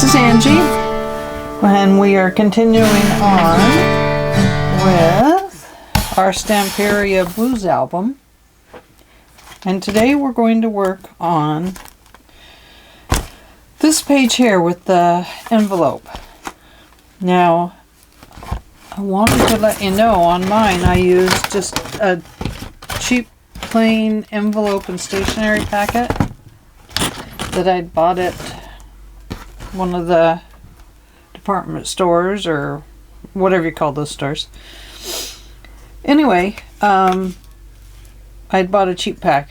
This is Angie, and we are continuing on with our Stamperia Blues album. And today we're going to work on this page here with the envelope. Now, I wanted to let you know on mine I used just a cheap plain envelope and stationery packet that I'd bought at one of the department stores or whatever you call those stores. Anyway, I'd bought a cheap pack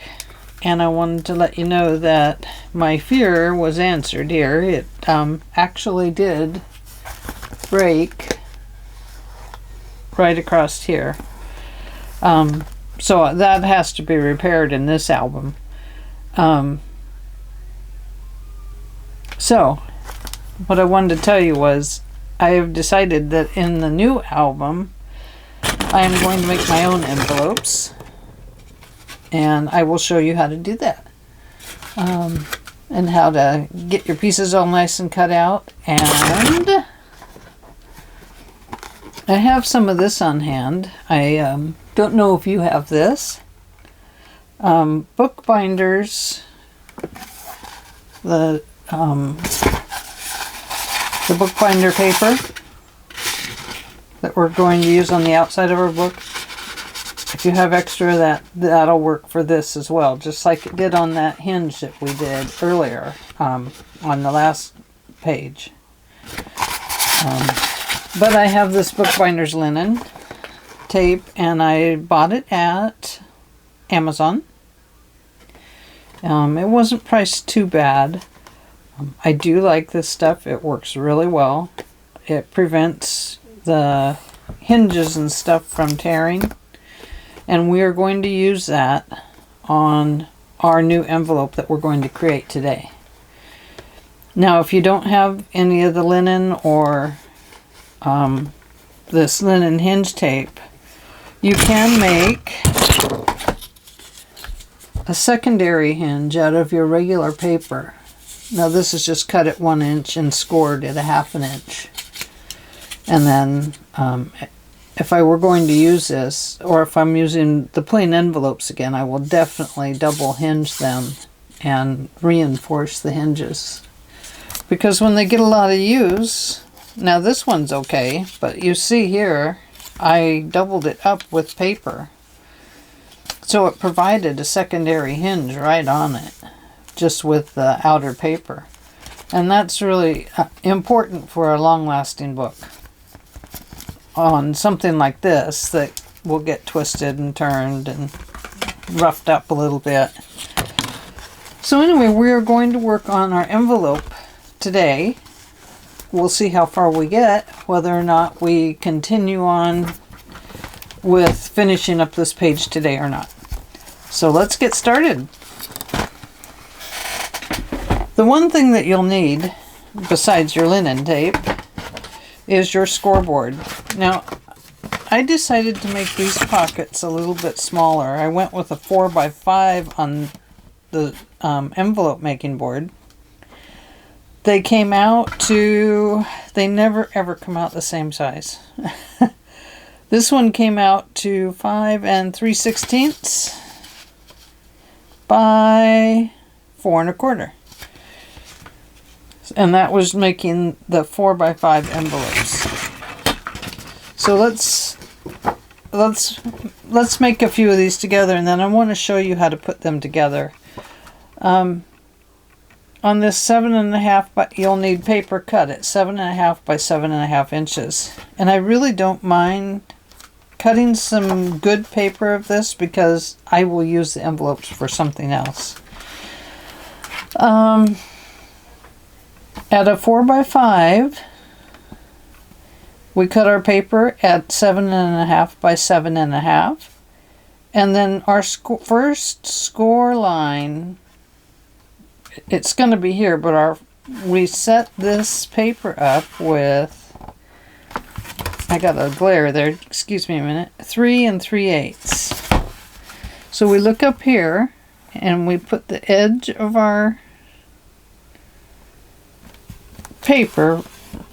and I wanted to let you know that my fear was answered here. It actually did break right across here. So that has to be repaired in this album. So what I wanted to tell you was I have decided that in the new album I am going to make my own envelopes, and I will show you how to do that, and how to get your pieces all nice and cut out. And I have some of this on hand. I don't know if you have this. Bookbinders, the bookbinder paper that we're going to use on the outside of our book. If you have extra, that'll work for this as well, just like it did on that hinge that we did earlier on the last page. But I have this bookbinder's linen tape, and I bought it at Amazon. It wasn't priced too bad. I do like this stuff. It works really well. It prevents the hinges and stuff from tearing. And we are going to use that on our new envelope that we're going to create today. Now, if you don't have any of the linen or this linen hinge tape, you can make a secondary hinge out of your regular paper. Now this is just cut at 1 inch and scored at 1/2 inch. And then if I were going to use this, or if I'm using the plain envelopes again, I will definitely double hinge them and reinforce the hinges. Because when they get a lot of use, now this one's okay, but you see here, I doubled it up with paper. So it provided a secondary hinge right on it, just with the outer paper. And that's really important for a long-lasting book. On something like this that will get twisted and turned and roughed up a little bit. So anyway, we're going to work on our envelope today. We'll see how far we get, whether or not we continue on with finishing up this page today or not. So let's get started. The one thing that you'll need, besides your linen tape, is your scoreboard. Now, I decided to make these pockets a little bit smaller. I went with a 4x5 on the envelope making board. They came out to, they never ever come out the same size. This one came out to 5 3/16 by 4 1/4. And that was making the 4x5 envelopes. So let's make a few of these together, and then I want to show you how to put them together. On this 7.5, but you'll need paper cut at 7.5 by 7.5 inches. And I really don't mind cutting some good paper of this because I will use the envelopes for something else. At a 4x5, we cut our paper at 7.5 by 7.5, and then our first score line, it's going to be here, but we set this paper up with, I got a glare there, excuse me a minute, 3 3/8. So we look up here and we put the edge of our paper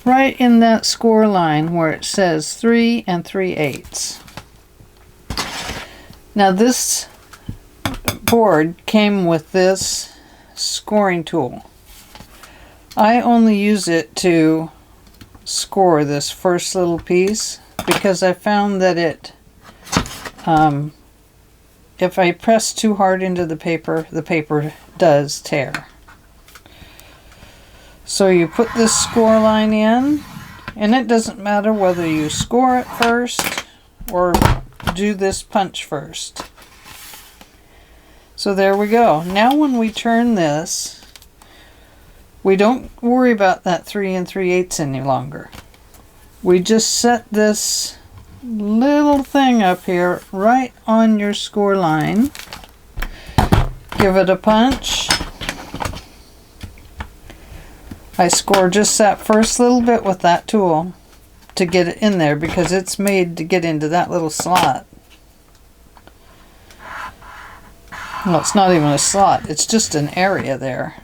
right in that score line where it says 3 3/8. Now this board came with this scoring tool. I only use it to score this first little piece because I found that it, if I press too hard into the paper does tear. So you put this score line in, and it doesn't matter whether you score it first or do this punch first. So there we go. Now when we turn this, we don't worry about that 3 3/8 any longer. We just set this little thing up here right on your score line. Give it a punch. I score just that first little bit with that tool to get it in there because it's made to get into that little slot. Well, it's not even a slot, it's just an area there.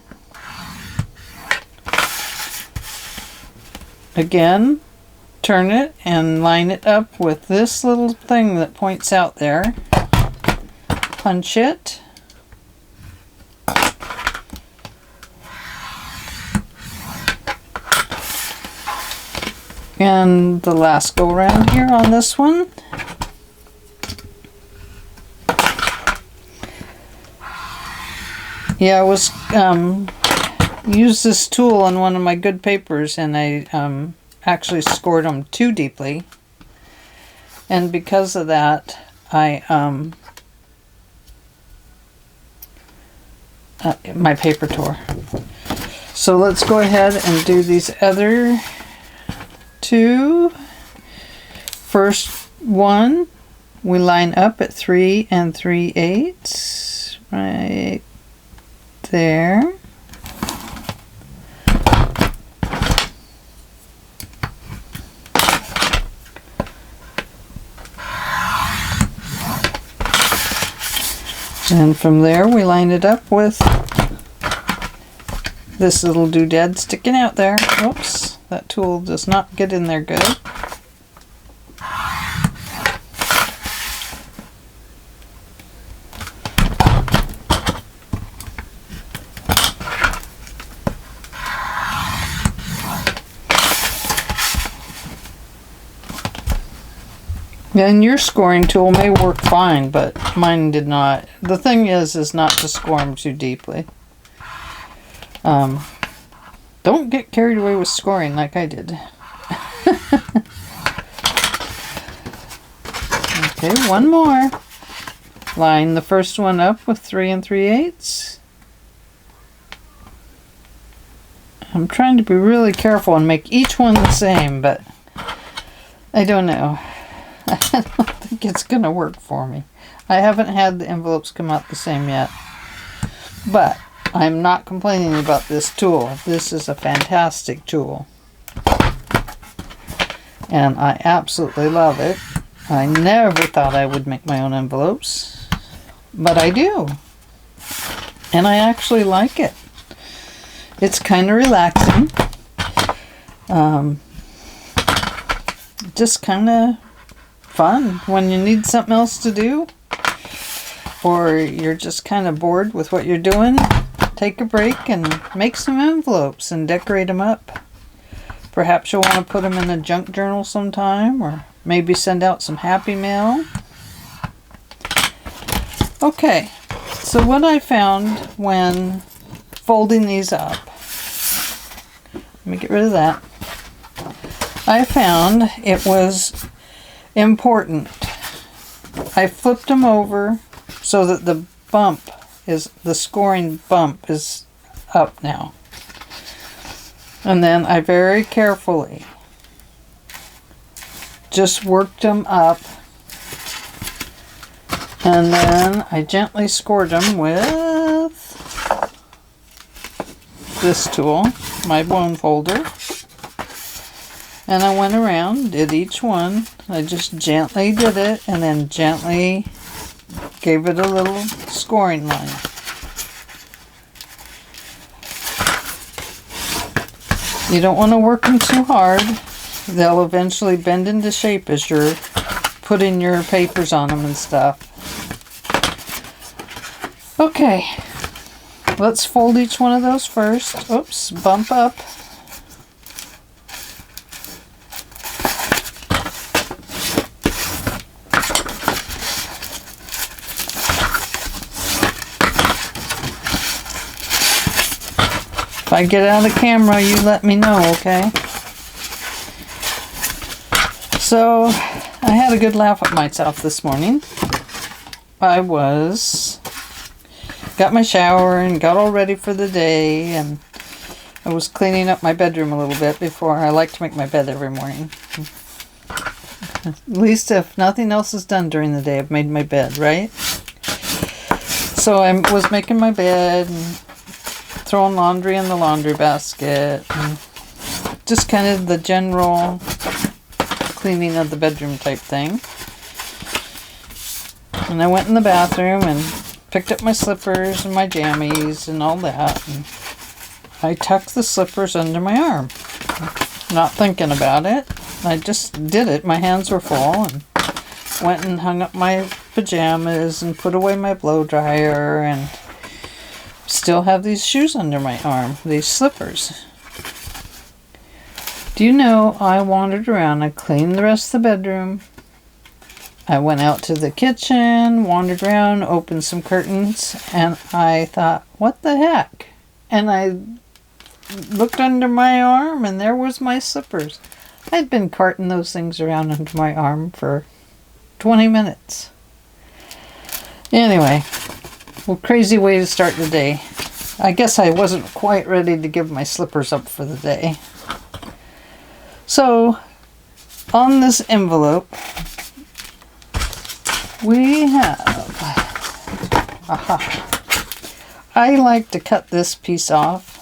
Again, turn it and line it up with this little thing that points out there. Punch it. And the last go around here on this one. Yeah, I was used this tool on one of my good papers, and I actually scored them too deeply, and because of that I my paper tore. So let's go ahead and do these other two. First one, we line up at 3 3/8 right there. And from there we line it up with this little doodad sticking out there. Oops, that tool does not get in there good. And your scoring tool may work fine, but mine did not. The thing is not to score them too deeply. Don't get carried away with scoring like I did. Okay, one more. Line the first one up with 3 3/8. I'm trying to be really careful and make each one the same, but I don't know. I don't think it's going to work for me. I haven't had the envelopes come out the same yet. But I'm not complaining about this tool. This is a fantastic tool. And I absolutely love it. I never thought I would make my own envelopes. But I do. And I actually like it. It's kind of relaxing. Just kind of fun when you need something else to do, or you're just kind of bored with what you're doing. Take a break and make some envelopes and decorate them up. Perhaps you'll want to put them in a junk journal sometime, or maybe send out some happy mail. Okay, so what I found when folding these up, let me get rid of that. I found it was important. I flipped them over so that the scoring bump is up now. And then I very carefully just worked them up, and then I gently scored them with this tool, my bone folder. And I went around, did each one. I just gently did it, and then gently gave it a little scoring line. You don't want to work them too hard. They'll eventually bend into shape as you're putting your papers on them and stuff. Okay, let's fold each one of those first. Oops, bump up. If I get out of the camera, you let me know, okay? So, I had a good laugh at myself this morning. Got my shower and got all ready for the day, and I was cleaning up my bedroom a little bit before. I like to make my bed every morning. At least if nothing else is done during the day, I've made my bed, right? So I was making my bed and throwing laundry in the laundry basket, and just kind of the general cleaning of the bedroom type thing. And I went in the bathroom and picked up my slippers and my jammies and all that, and I tucked the slippers under my arm, not thinking about it. I just did it. My hands were full, and went and hung up my pajamas and put away my blow dryer, and still have these shoes under my arm, these slippers. Do you know, I wandered around, I cleaned the rest of the bedroom, I went out to the kitchen, wandered around, opened some curtains, and I thought, what the heck? And I looked under my arm, and there was my slippers. I'd been carting those things around under my arm for 20 minutes. Anyway, well, crazy way to start the day. I guess I wasn't quite ready to give my slippers up for the day. So, on this envelope, we have, I like to cut this piece off.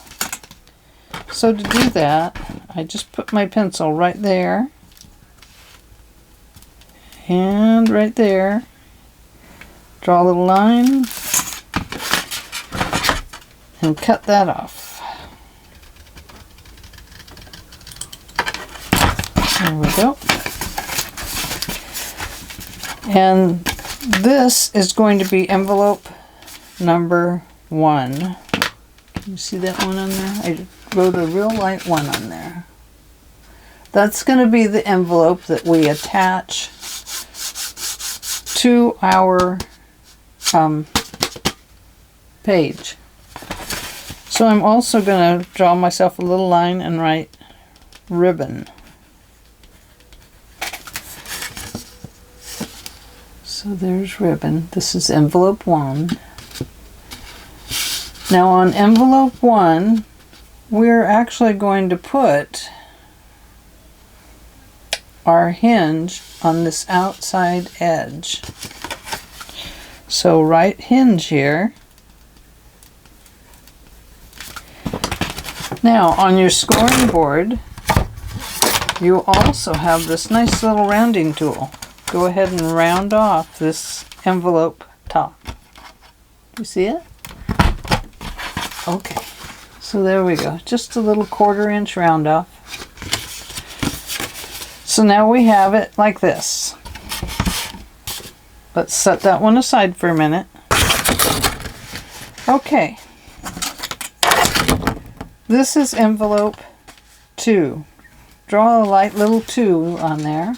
So to do that, I just put my pencil right there and right there. Draw a little line and cut that off. There we go. And this is going to be envelope number 1. Can you see that one on there? I wrote a real light one on there. That's going to be the envelope that we attach to our page. So I'm also going to draw myself a little line and write ribbon. So there's ribbon. This is envelope 1. Now on envelope 1, we're actually going to put our hinge on this outside edge. So write hinge here. Now on your scoring board, you also have this nice little rounding tool. Go ahead and round off this envelope top. You see it? Okay, so there we go. Just a little 1/4 inch round off. So now we have it like this. Let's set that one aside for a minute. Okay. This is envelope 2. Draw a light little 2 on there.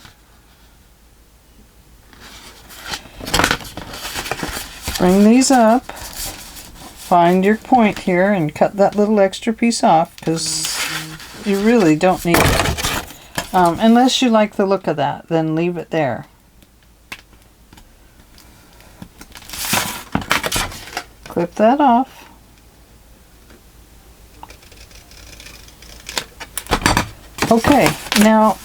Bring these up. Find your point here and cut that little extra piece off, because you really don't need it. Unless you like the look of that, then leave it there. Clip that off. Okay, now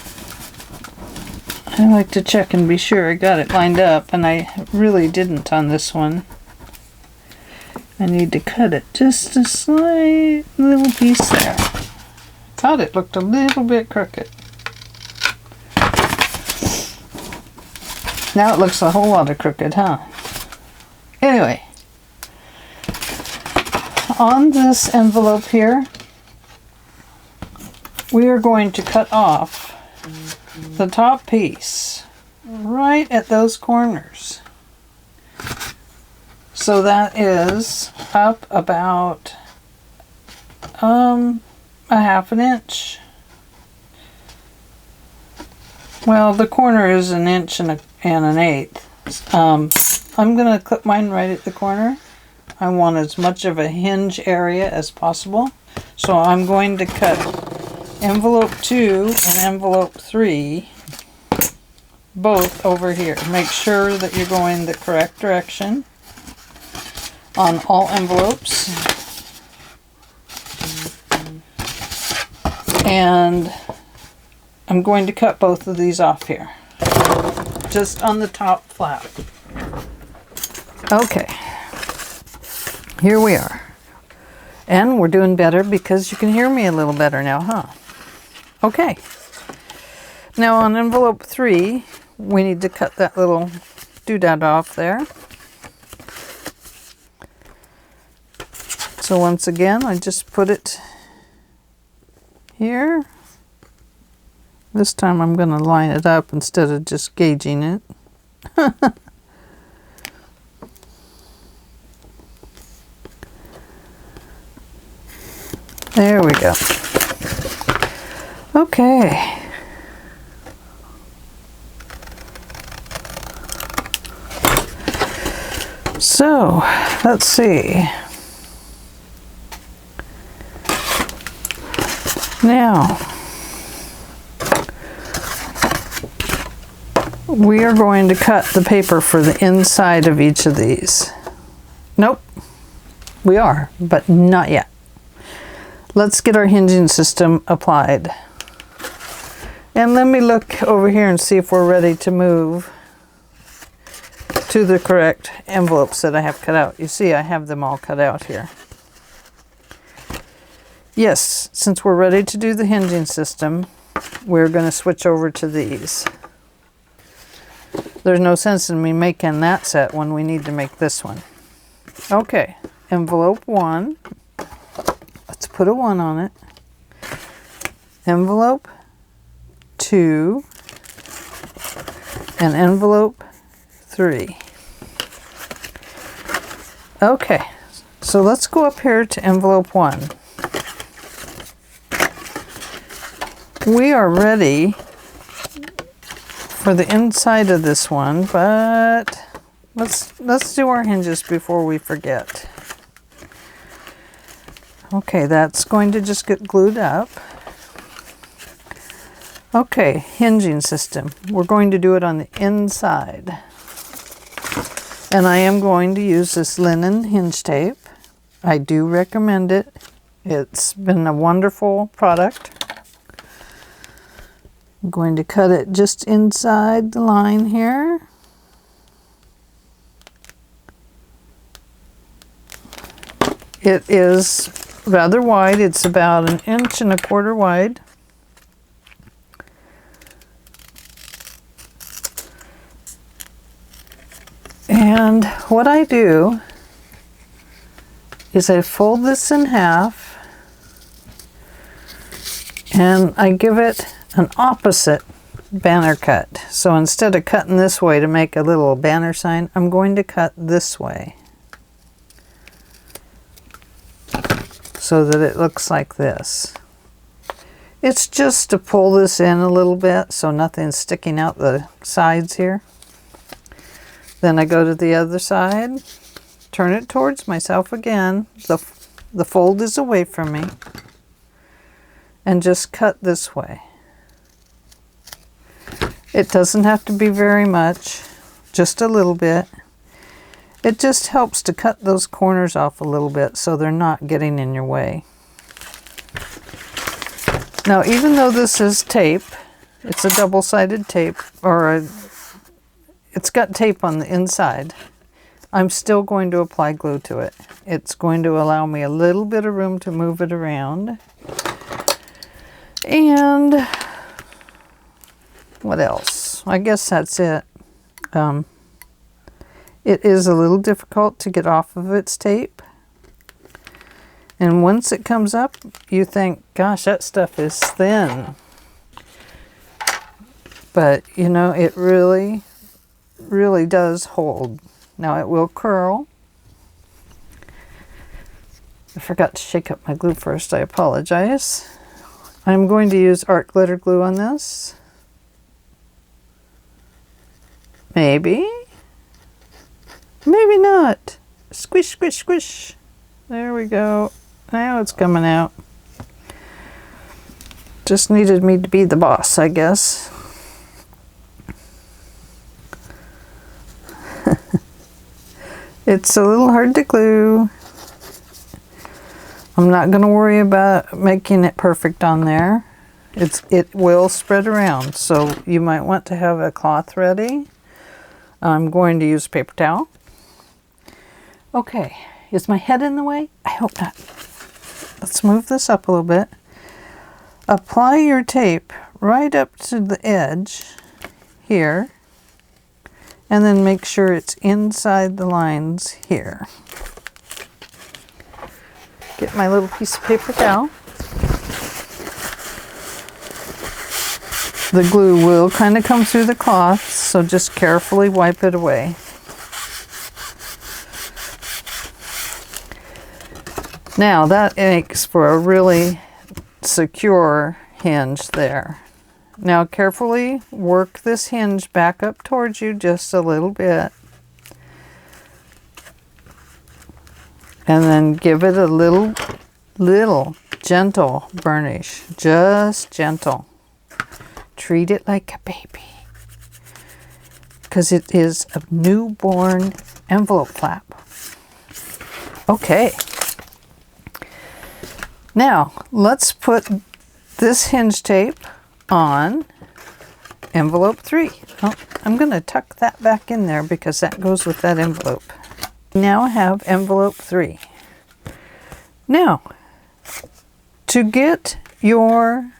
I like to check and be sure I got it lined up, and I really didn't on this one. I need to cut it just a slight little piece there. Thought it looked a little bit crooked. Now it looks a whole lot of crooked, huh? Anyway, on this envelope here, we are going to cut off the top piece right at those corners. So that is up about a half an inch. Well, the corner is an inch and an eighth. I'm going to clip mine right at the corner. I want as much of a hinge area as possible. So I'm going to cut envelope 2 and envelope 3 both over here. Make sure that you're going the correct direction on all envelopes. And I'm going to cut both of these off here, just on the top flap. Okay, here we are. And we're doing better because you can hear me a little better now, huh? Okay. Now on envelope 3, we need to cut that little doodad off there. So once again, I just put it here. This time I'm going to line it up instead of just gauging it. There we go. Okay. So, let's see. Now, we are going to cut the paper for the inside of each of these. Nope, we are, but not yet. Let's get our hinging system applied. And let me look over here and see if we're ready to move to the correct envelopes that I have cut out. You see, I have them all cut out here. Yes, since we're ready to do the hinging system, we're going to switch over to these. There's no sense in me making that set when we need to make this one. Okay, envelope 1. Let's put a 1 on it. Envelope 2 and envelope 3. Okay, so let's go up here to envelope 1. We are ready for the inside of this one, but let's do our hinges before we forget. Okay, that's going to just get glued up. Okay, hinging system. We're going to do it on the inside. And I am going to use this linen hinge tape. I do recommend it. It's been a wonderful product. I'm going to cut it just inside the line here. It is rather wide. It's about 1.25 inches wide. And what I do is I fold this in half and I give it an opposite banner cut. So instead of cutting this way to make a little banner sign, I'm going to cut this way so that it looks like this. It's just to pull this in a little bit so nothing's sticking out the sides here. Then I go to the other side, turn it towards myself again. The fold is away from me, and just cut this way. It doesn't have to be very much, just a little bit. It just helps to cut those corners off a little bit so they're not getting in your way. Now, even though this is tape, it's a double-sided tape, it's got tape on the inside, I'm still going to apply glue to it. It's going to allow me a little bit of room to move it around. And what else? I guess that's it. It is a little difficult to get off of its tape. And once it comes up, you think, gosh, that stuff is thin. But, you know, it really, really does hold. Now it will curl. I forgot to shake up my glue first. I apologize. I'm going to use art glitter glue on this. Maybe. Maybe not. Squish, squish, squish. There we go. Now it's coming out. Just needed me to be the boss, I guess. It's a little hard to glue. I'm not going to worry about making it perfect on there. It will spread around, so you might want to have a cloth ready. I'm going to use a paper towel. Okay, is my head in the way? I hope not. Let's move this up a little bit. Apply your tape right up to the edge here, and then make sure it's inside the lines here. Get my little piece of paper towel. The glue will kind of come through the cloth, so just carefully wipe it away. Now that makes for a really secure hinge there. Now carefully work this hinge back up towards you just a little bit. And then give it a little gentle burnish, just gentle. Treat it like a baby, because it is a newborn envelope flap. Okay. Now, let's put this hinge tape on envelope 3. Oh, I'm going to tuck that back in there because that goes with that envelope. Now I have envelope 3. Now, to get your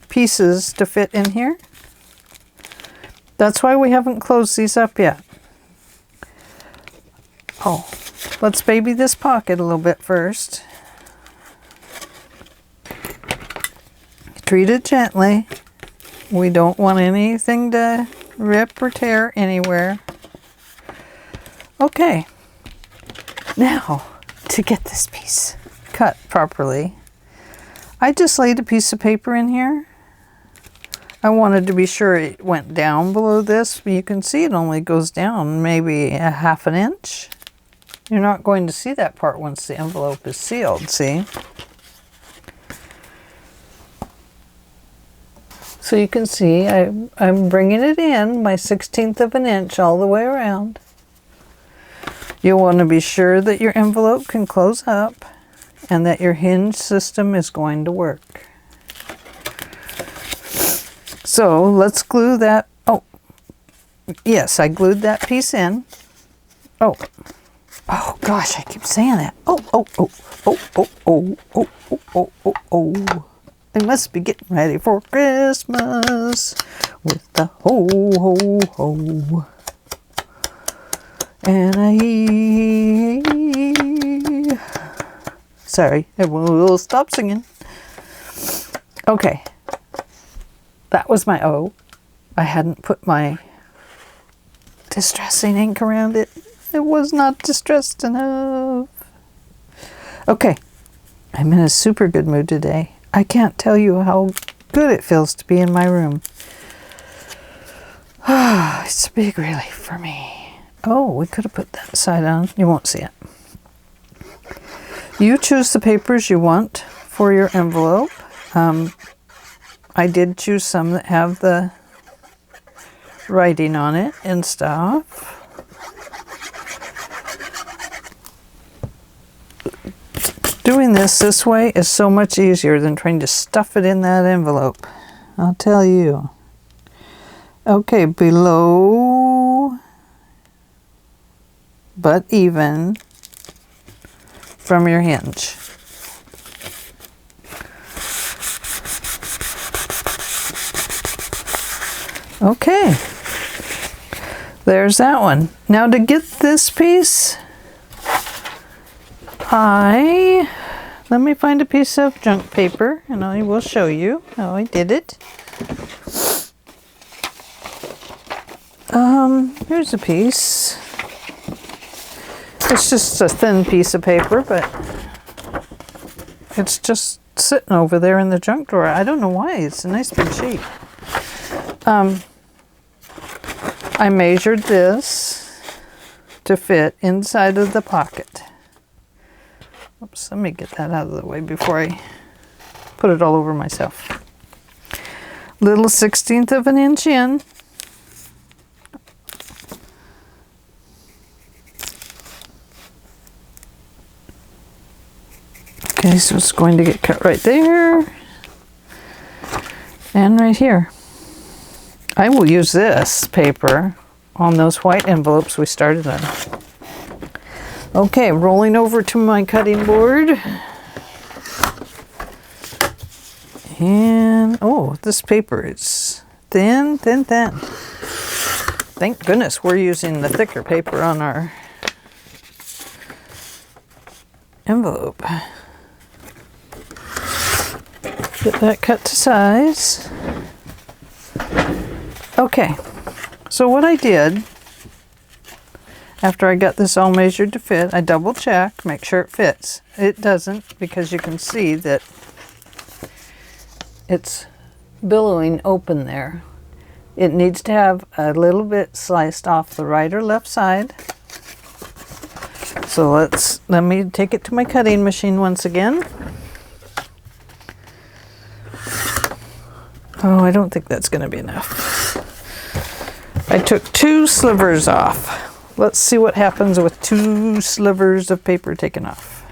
pieces to fit in here, that's why we haven't closed these up yet. Oh, let's baby this pocket a little bit first. Treat it gently. We don't want anything to rip or tear anywhere. Okay, now to get this piece cut properly, I just laid a piece of paper in here. I wanted to be sure it went down below this, but you can see it only goes down maybe a ½ inch. You're not going to see that part once the envelope is sealed, see? So you can see I'm bringing it in my 1/16 of an inch all the way around. You'll want to be sure that your envelope can close up and that your hinge system is going to work. So let's glue that. Oh, yes, I glued that piece in. Oh gosh, I keep saying that. Oh. I must be getting ready for Christmas with the ho, ho, ho. And sorry, I will stop singing. Okay. That was my O. I hadn't put my distressing ink around it. It was not distressed enough. Okay. I'm in a super good mood today. I can't tell you how good it feels to be in my room. It's a big relief for me. Oh, we could have put that side on. You won't see it. You choose the papers you want for your envelope. I did choose some that have the writing on it and stuff. Doing this way is so much easier than trying to stuff it in that envelope. I'll tell you. Okay, below but even from your hinge. Okay, there's that one. Now to get this piece, I let me find a piece of junk paper and I will show you how I did it. Here's a piece. It's just a thin piece of paper, but it's just sitting over there in the junk drawer. I don't know why. It's a nice big sheet. I measured this to fit inside of the pocket. Oops, let me get that out of the way before I put it all over myself. Little 1/16 of an inch in. Okay, so it's going to get cut right there and right here. I will use this paper on those white envelopes we started on. Okay, rolling over to my cutting board. And, oh, this paper is thin, thin, thin. Thank goodness we're using the thicker paper on our envelope. Get that cut to size. Okay, so what I did after I got this all measured to fit, I double checked, make sure it fits. It doesn't, because you can see that it's billowing open there. It needs to have a little bit sliced off the right or left side. So let me take it to my cutting machine once again. Oh, I don't think that's going to be enough. I took 2 slivers off. Let's see what happens with 2 slivers of paper taken off.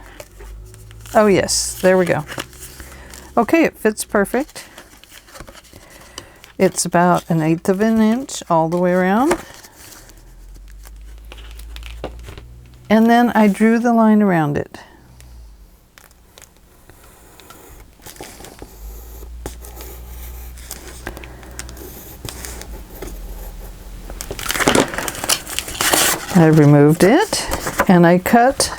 Oh yes, there we go. Okay, it fits perfect. It's about 1/8 of an inch all the way around. And then I drew the line around it. I removed it and I cut,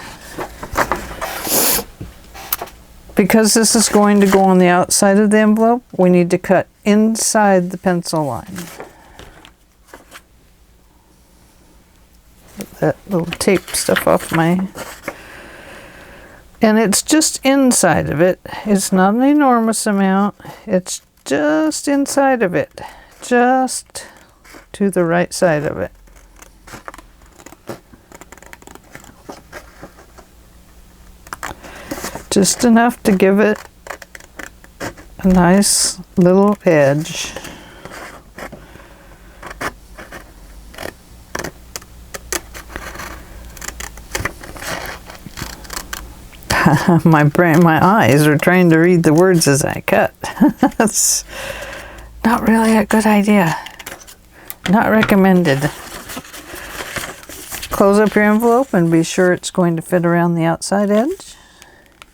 because this is going to go on the outside of the envelope, we need to cut inside the pencil line. Get that little tape stuff off my, and it's just inside of it. It's not an enormous amount. It's just inside of it, just to the right side of it. Just enough to give it a nice little edge. My eyes are trying to read the words as I cut. That's not really a good idea. Not recommended. Close up your envelope and be sure it's going to fit around the outside edge.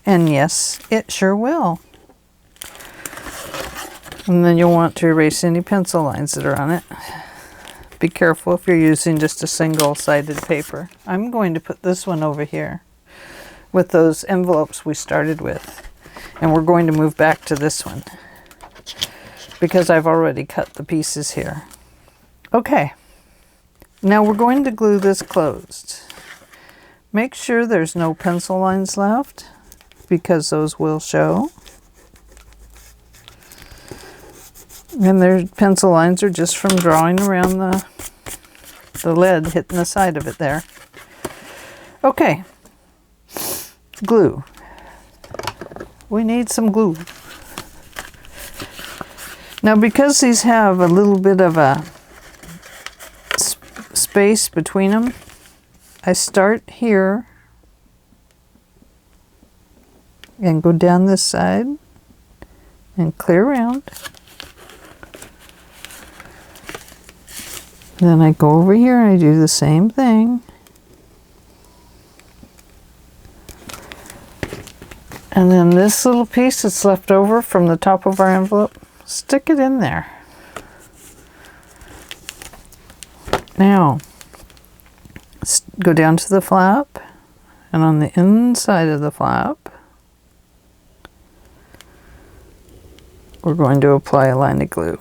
And yes, it sure will. And then you'll want to erase any pencil lines that are on it. Be careful if you're using just a single-sided paper. I'm going to put this one over here with those envelopes we started with. And we're going to move back to this one because I've already cut the pieces here. Okay, now we're going to glue this closed. Make sure there's no pencil lines left, because those will show. And their pencil lines are just from drawing around the lead hitting the side of it there. Okay, glue. We need some glue. Now, because these have a little bit of a space between them, I start here and go down this side and clear around. Then I go over here and I do the same thing. And then this little piece that's left over from the top of our envelope, stick it in there. Now, go down to the flap, and on the inside of the flap, we're going to apply a line of glue.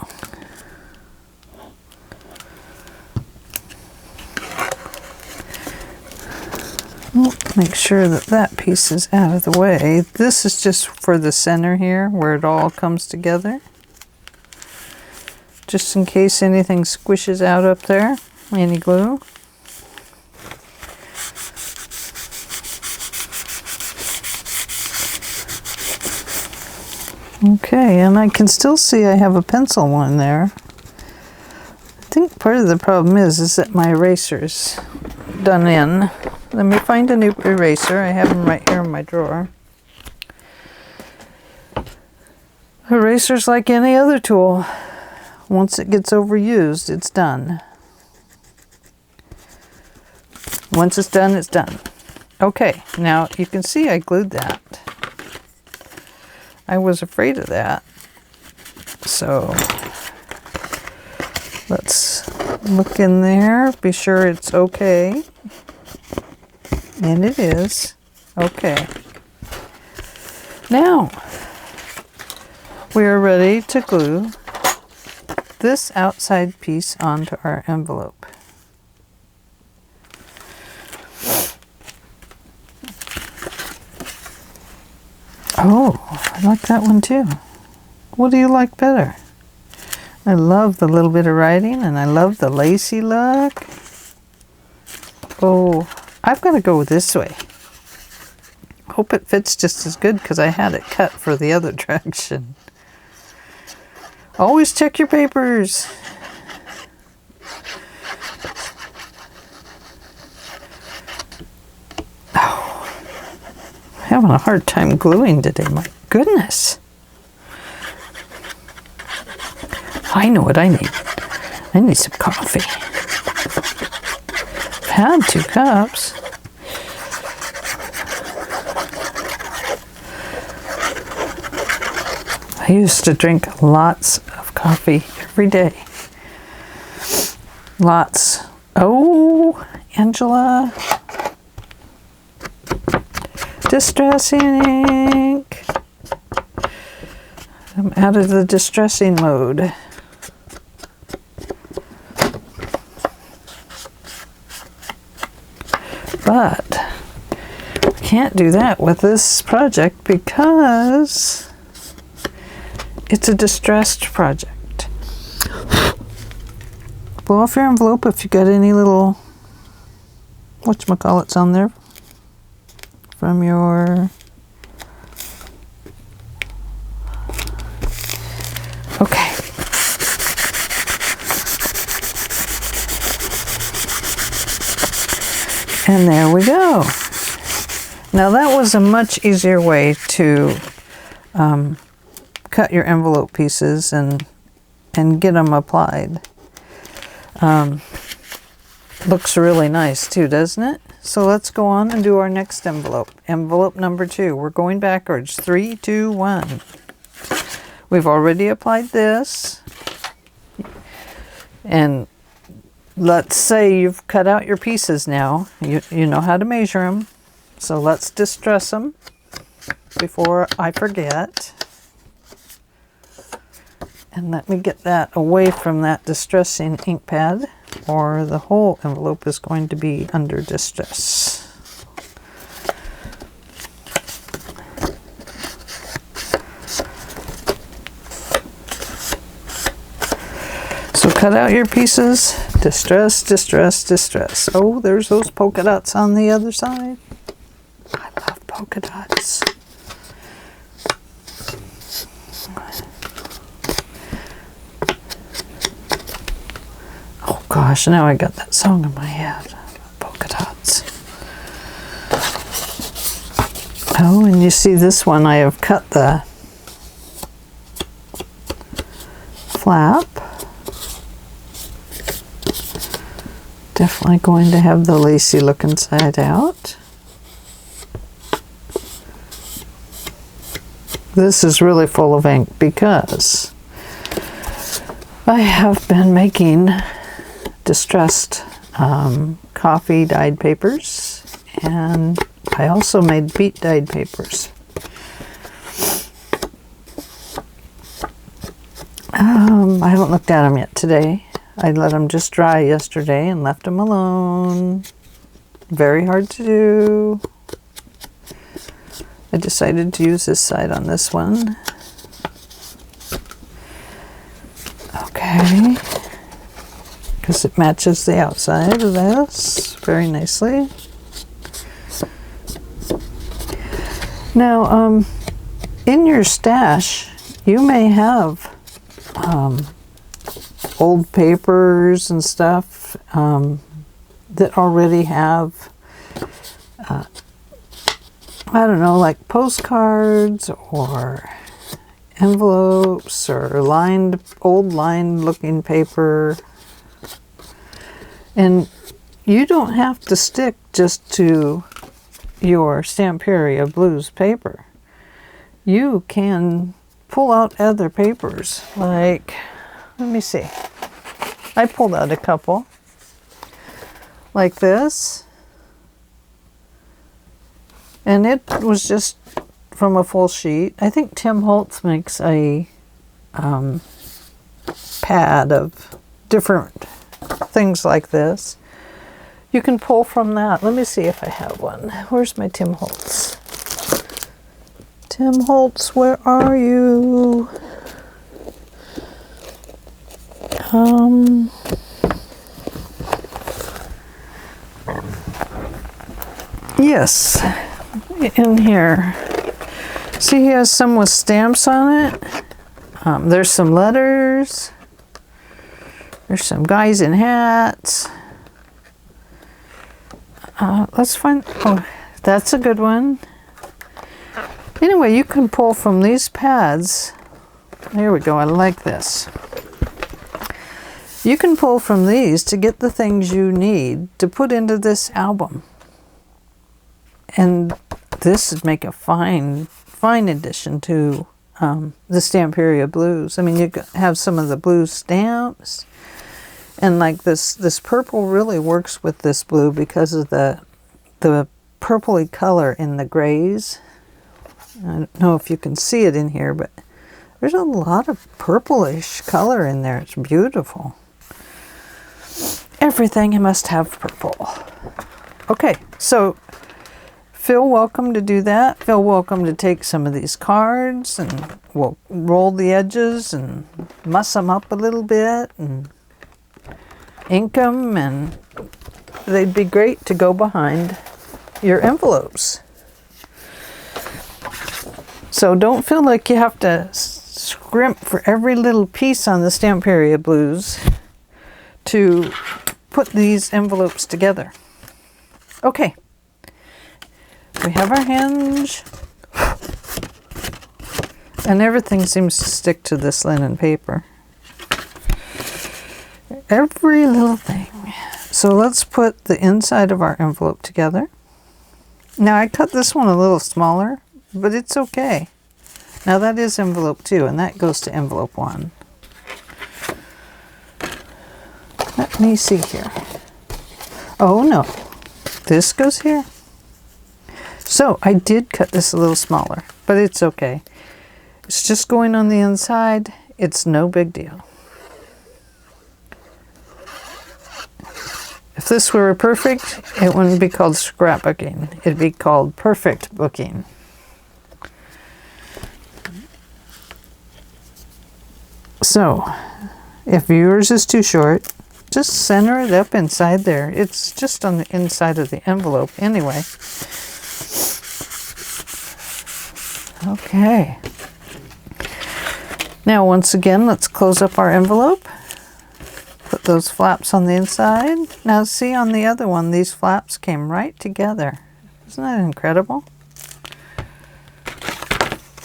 Make sure that that piece is out of the way. This is just for the center here where it all comes together. Just in case anything squishes out up there, any glue. Okay, and I can still see I have a pencil one there. I think part of the problem is that my eraser's done in. Let me find a new eraser. I have them right here in my drawer. Eraser's like any other tool. Once it gets overused, it's done. Once it's done, it's done. Okay, now you can see I glued that. I was afraid of that. So let's look in there, be sure it's okay. And it is. Okay. Now, we are ready to glue this outside piece onto our envelope. Oh, I like that one too. What do you like better? I love the little bit of writing and I love the lacy look. Oh, I've got to go this way. Hope it fits just as good because I had it cut for the other direction. Always check your papers. Oh, I'm having a hard time gluing today, my goodness. I know what I need. I need some coffee. I've had 2 cups. I used to drink lots of coffee every day. Lots. Oh, Angela. Distressing ink. I'm out of the distressing mode. But I can't do that with this project because it's a distressed project. Blow off your envelope if you got any little whatchamacallits on there from your... Okay. And there we go. Now that was a much easier way to cut your envelope pieces and get them applied. Looks really nice too, doesn't it? So let's go on and do our next envelope. Envelope number 2. We're going backwards. 3, 2, 1. We've already applied this. And let's say you've cut out your pieces now. You know how to measure them. So let's distress them before I forget. And let me get that away from that distressing ink pad, or the whole envelope is going to be under distress. So cut out your pieces, distress, distress, distress. Oh, there's those polka dots on the other side. I love polka dots. Oh gosh, now I got that song in my head. Polka dots. Oh, and you see this one, I have cut the flap. Definitely going to have the lacy look inside out. This is really full of ink because I have been making distressed coffee dyed papers, and I also made beet dyed papers. I haven't looked at them yet today. I let them just dry yesterday and left them alone. Very hard to do. I decided to use this side on this one. Okay. Because it matches the outside of this very nicely. Now, in your stash, you may have old papers and stuff that already have, I don't know, like postcards or envelopes or old lined looking paper. And you don't have to stick just to your Stamperia Blues paper. You can pull out other papers, like, let me see. I pulled out a couple, like this. And it was just from a full sheet. I think Tim Holtz makes a pad of different things like this. You can pull from that. Let me see if I have one. Where's my Tim Holtz? Tim Holtz, where are you? Yes, in here. See, he has some with stamps on it. There's some letters. There's some guys in hats. Let's find, oh, that's a good one. Anyway, you can pull from these pads. There we go, I like this. You can pull from these to get the things you need to put into this album. And this would make a fine addition to the Stamperia Blues. I mean, you have some of the blue stamps. And like this purple really works with this blue because of the purpley color in the grays. I don't know if you can see it in here, but there's a lot of purplish color in there. It's beautiful. Everything must have purple. Okay, so feel welcome to do that. Feel welcome to take some of these cards and we'll roll the edges and muss them up a little bit and ink them, and they'd be great to go behind your envelopes. So don't feel like you have to scrimp for every little piece on the Stamperia Blues to put these envelopes together. Okay, we have our hinge, and everything seems to stick to this linen paper. Every little thing. So let's put the inside of our envelope together. Now I cut this one a little smaller, but it's okay. Now that is envelope 2, and that goes to envelope 1. Let me see here. Oh no, this goes here. So I did cut this a little smaller, but it's okay. It's just going on the inside. It's no big deal. If this were perfect, it wouldn't be called scrapbooking. It'd be called perfect booking. So, if yours is too short, just center it up inside there. It's just on the inside of the envelope anyway. Okay. Now, once again, let's close up our envelope. Put those flaps on the inside. Now see, on the other one, these flaps came right together. Isn't that incredible?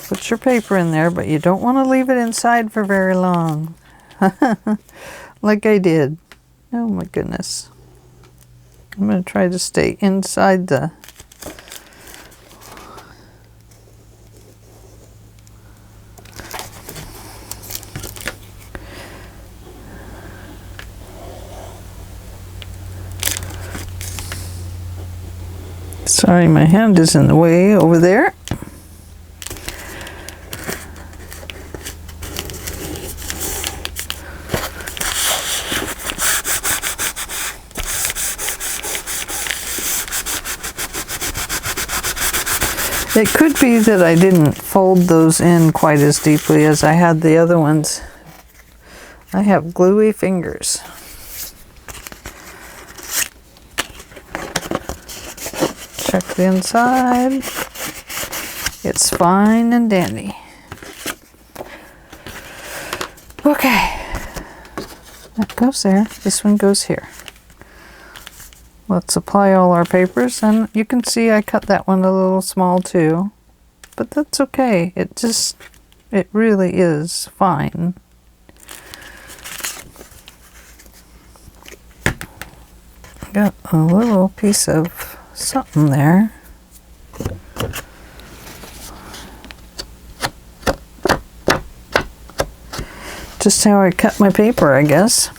Put your paper in there, but you don't want to leave it inside for very long. Like I did. Oh my goodness. I'm going to try to stay inside the... Sorry, my hand is in the way over there. It could be that I didn't fold those in quite as deeply as I had the other ones. I have gluey fingers. Check the inside. It's fine and dandy. Okay. That goes there. This one goes here. Let's apply all our papers, and you can see I cut that one a little small too, but that's okay. It really is fine. Got a little piece of something there. Just how I cut my paper, I guess.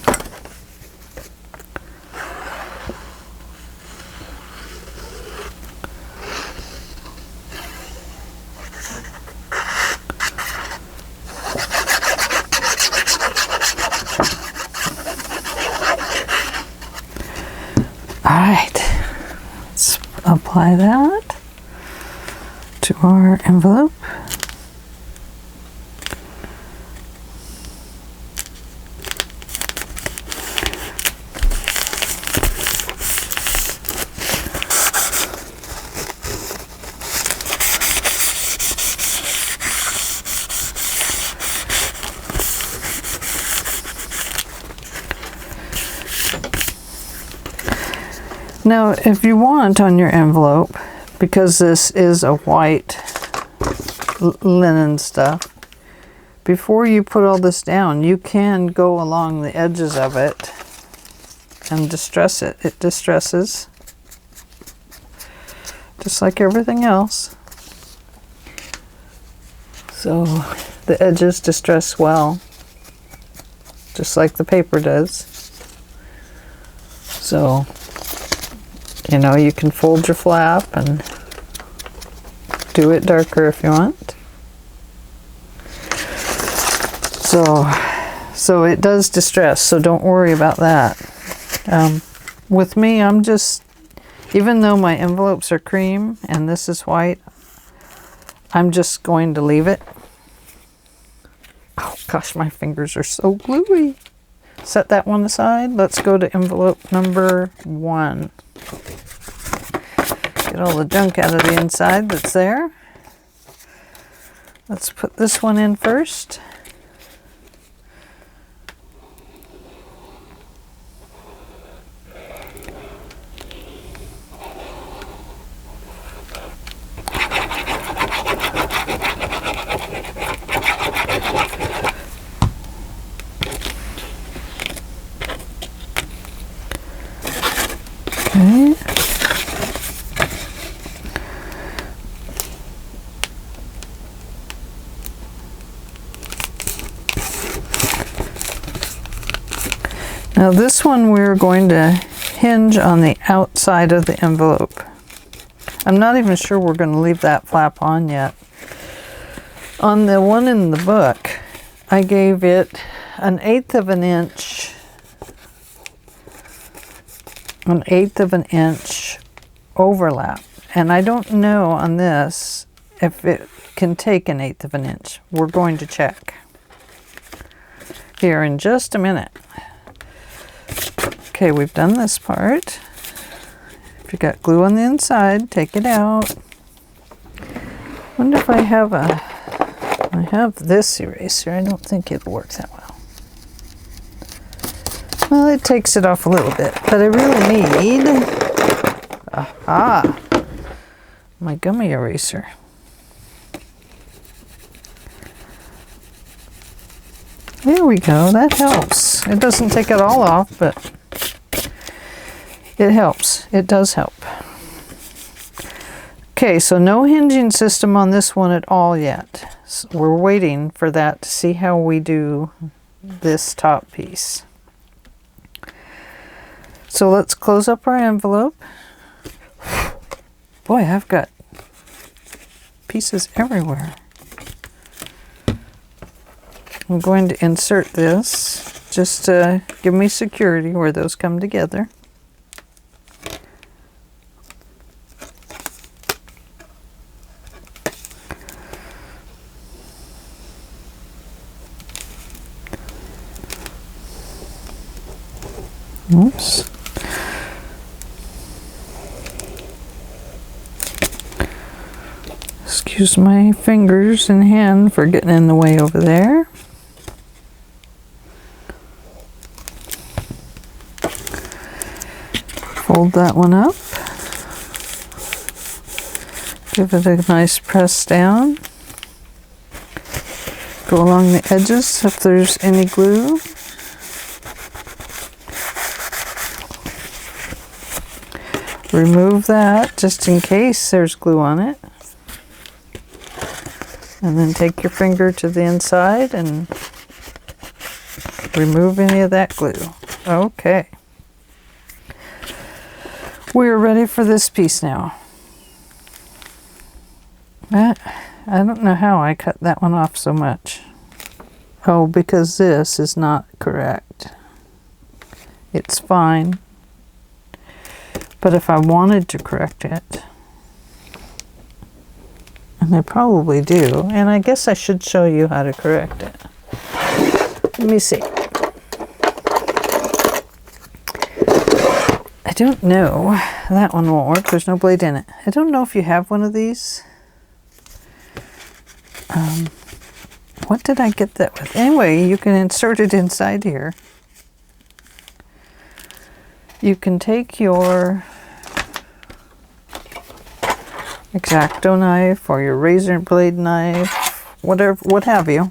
Apply that to our envelope. Now, if you want on your envelope, because this is a white linen stuff, before you put all this down, you can go along the edges of it and distress it. It distresses, just like everything else. So the edges distress well, just like the paper does. So, you know, you can fold your flap and do it darker if you want. So it does distress, so don't worry about that. With me, I'm just, even though my envelopes are cream and this is white, I'm just going to leave it. Oh gosh, my fingers are so gluey. Set that one aside. Let's go to envelope number 1. Get all the junk out of the inside that's there. Let's put this one in first. Okay. Now this one we're going to hinge on the outside of the envelope. I'm not even sure we're going to leave that flap on yet. On the one in the book, I gave it 1/8 of an inch, 1/8 of an inch overlap. And I don't know on this if it can take 1/8 of an inch. We're going to check here in just a minute. Okay, we've done this part. If you got glue on the inside, take it out. Wonder if I have this eraser. I don't think it'll work that well. Well, it takes it off a little bit, but I really need, my gummy eraser. There we go, that helps. It doesn't take it all off, but it helps. It does help. Okay, so no hinging system on this one at all yet. So we're waiting for that to see how we do this top piece. So let's close up our envelope. Boy, I've got pieces everywhere. I'm going to insert this just to give me security where those come together. Oops. Excuse my fingers and hand for getting in the way over there. Fold that one up. Give it a nice press down. Go along the edges if there's any glue. Remove that just in case there's glue on it. And then take your finger to the inside and remove any of that glue. Okay. We're ready for this piece now. I don't know how I cut that one off so much. Oh, because this is not correct. It's fine. But if I wanted to correct it, and I probably do, and I guess I should show you how to correct it. Let me see. I don't know. That one won't work. There's no blade in it. I don't know if you have one of these. What did I get that with? Anyway, you can insert it inside here. You can take your X-Acto knife or your razor blade knife, whatever, what have you,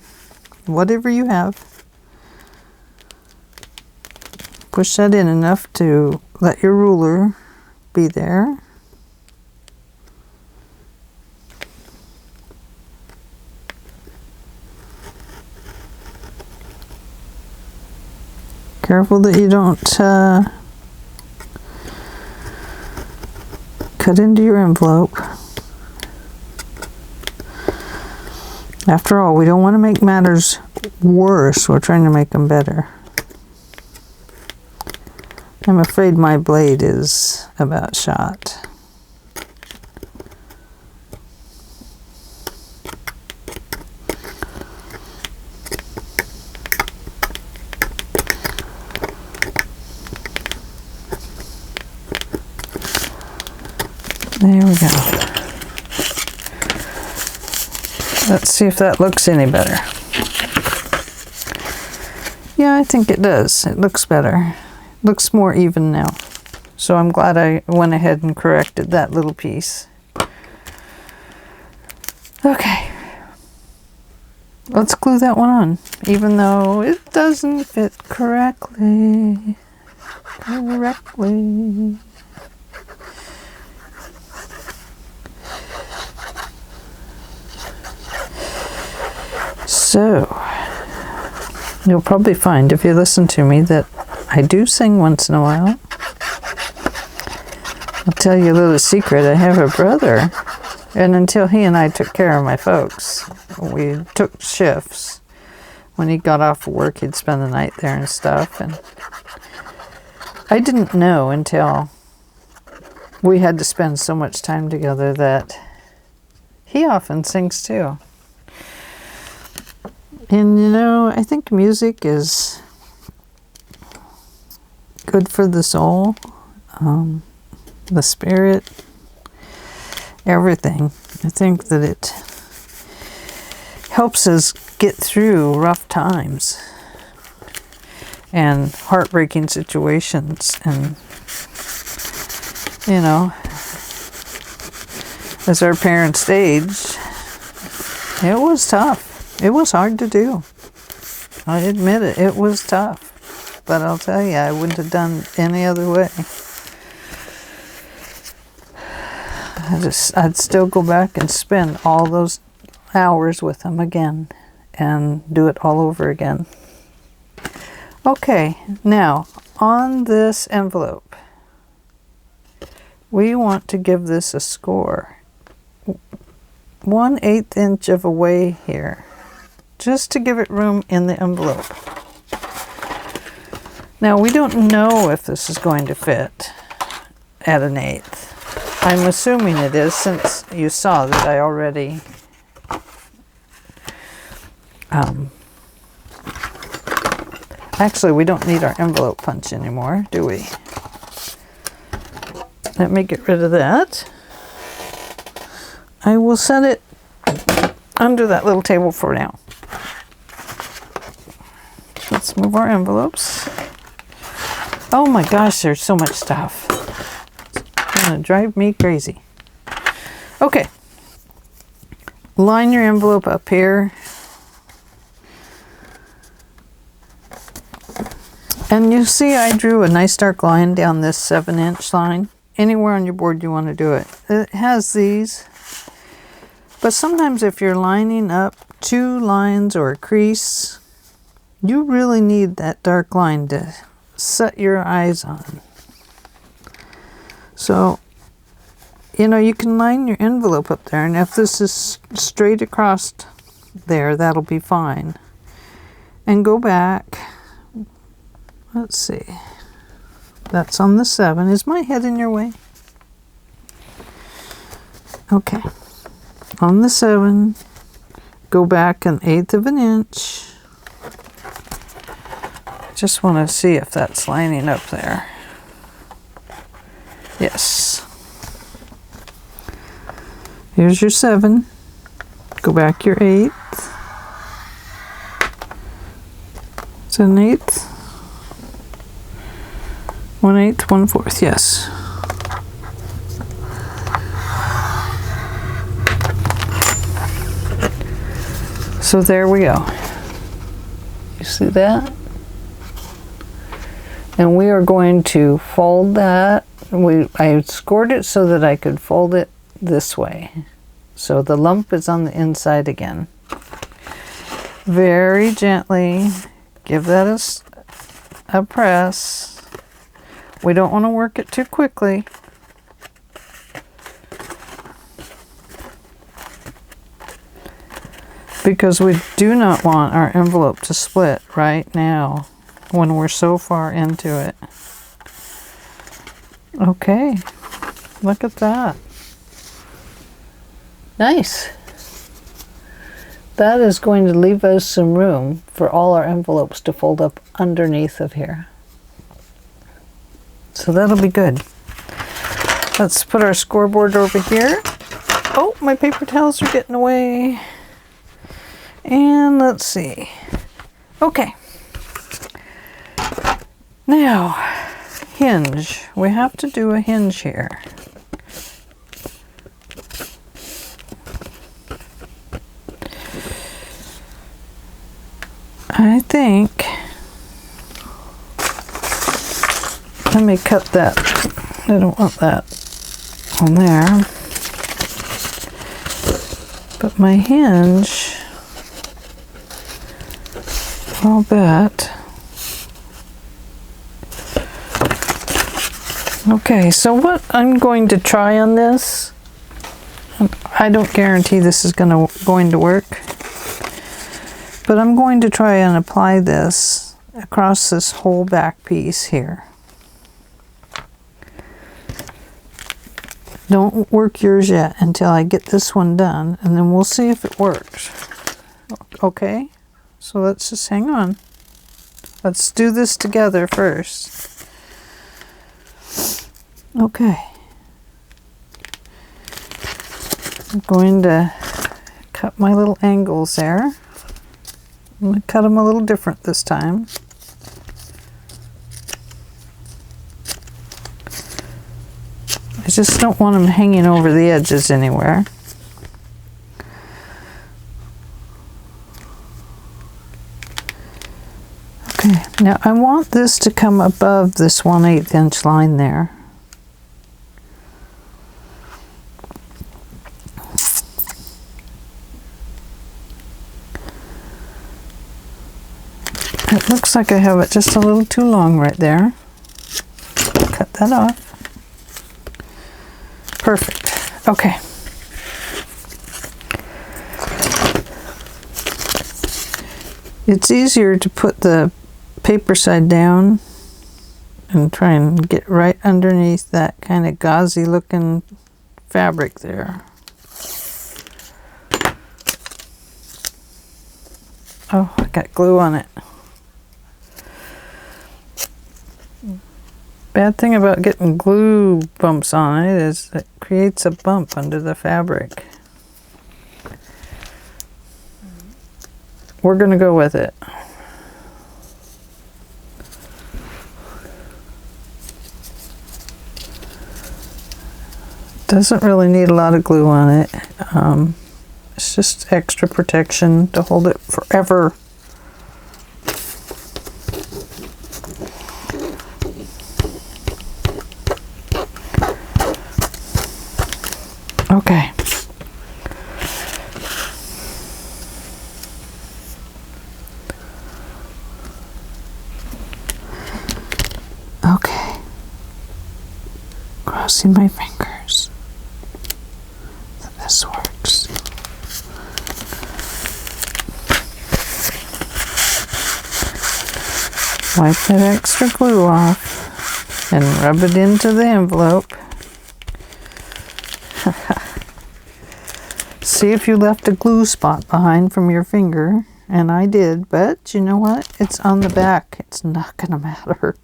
whatever you have. Push that in enough to let your ruler be there. Careful that you don't cut into your envelope. After all, we don't want to make matters worse. We're trying to make them better. I'm afraid my blade is about shot. There we go. Let's see if that looks any better. Yeah, I think it does. It looks better. It looks more even now. So I'm glad I went ahead and corrected that little piece. Okay. Let's glue that one on, even though it doesn't fit correctly. So, you'll probably find if you listen to me that I do sing once in a while. I'll tell you a little secret. I have a brother, and until he and I took care of my folks, we took shifts. When he got off work, he'd spend the night there and stuff, and I didn't know until we had to spend so much time together that he often sings too. And you know, I think music is good for the soul, the spirit, everything. I think that it helps us get through rough times and heartbreaking situations. And, you know, as our parents aged, it was tough. It was hard to do. I admit it. It was tough. But I'll tell you, I wouldn't have done any other way. I'd still go back and spend all those hours with them again and do it all over again. Okay, now on this envelope, we want to give this a score. 1/8 inch of away here, just to give it room in the envelope. Now we don't know if this is going to fit at 1/8. I'm assuming it is, since you saw that I already Actually, we don't need our envelope punch anymore, do we? Let me get rid of that. I will set it under that little table for now. Let's move our envelopes. Oh my gosh, there's so much stuff. It's gonna drive me crazy. Okay. Line your envelope up here. And you see I drew a nice dark line down this 7-inch line. Anywhere on your board you want to do it. It has these. But sometimes if you're lining up 2 lines or a crease, you really need that dark line to set your eyes on. So, you know, you can line your envelope up there, and if this is straight across there, that'll be fine. And go back. Let's see. That's on the 7. Is my head in your way? Okay. On the 7, go back 1/8 of an inch. Just want to see if that's lining up there. Yes. Here's your 7. Go back your 1/8. It's 1/8. 1/8, 1/4, yes. So there we go. You see that? And we are going to fold that. I scored it so that I could fold it this way. So the lump is on the inside again. Very gently give that a press. We don't want to work it too quickly. Because we do not want our envelope to split right now when we're so far into it. Okay, look at that. Nice. That is going to leave us some room for all our envelopes to fold up underneath of here. So that'll be good. Let's put our scoreboard over here. Oh, my paper towels are getting away. And let's see. Okay. Now, hinge. We have to do a hinge here. I think, let me cut that. I don't want that on there. But my hinge, I'll bet. Okay, so what I'm going to try on this, I don't guarantee this is going to work. But I'm going to try and apply this across this whole back piece here. Don't work yours yet until I get this one done, and then we'll see if it works. Okay, so let's just hang on. Let's do this together first. Okay. I'm going to cut my little angles there. I'm going to cut them a little different this time. I just don't want them hanging over the edges anywhere. Okay, now I want this to come above this 1/8 inch line there. It looks like I have it just a little too long right there. Cut that off. Perfect. Okay. It's easier to put the paper side down and try and get right underneath that kind of gauzy looking fabric there. Oh, I got glue on it. Bad thing about getting glue bumps on it is it creates a bump under the fabric. We're going to go with it. Doesn't really need a lot of glue on it. It's just extra protection to hold it forever. Okay. Okay. Crossing my fingers that this works. Wipe that extra glue off and rub it into the envelope. See if you left a glue spot behind from your finger, and I did, but you know what? It's on the back. It's not gonna matter.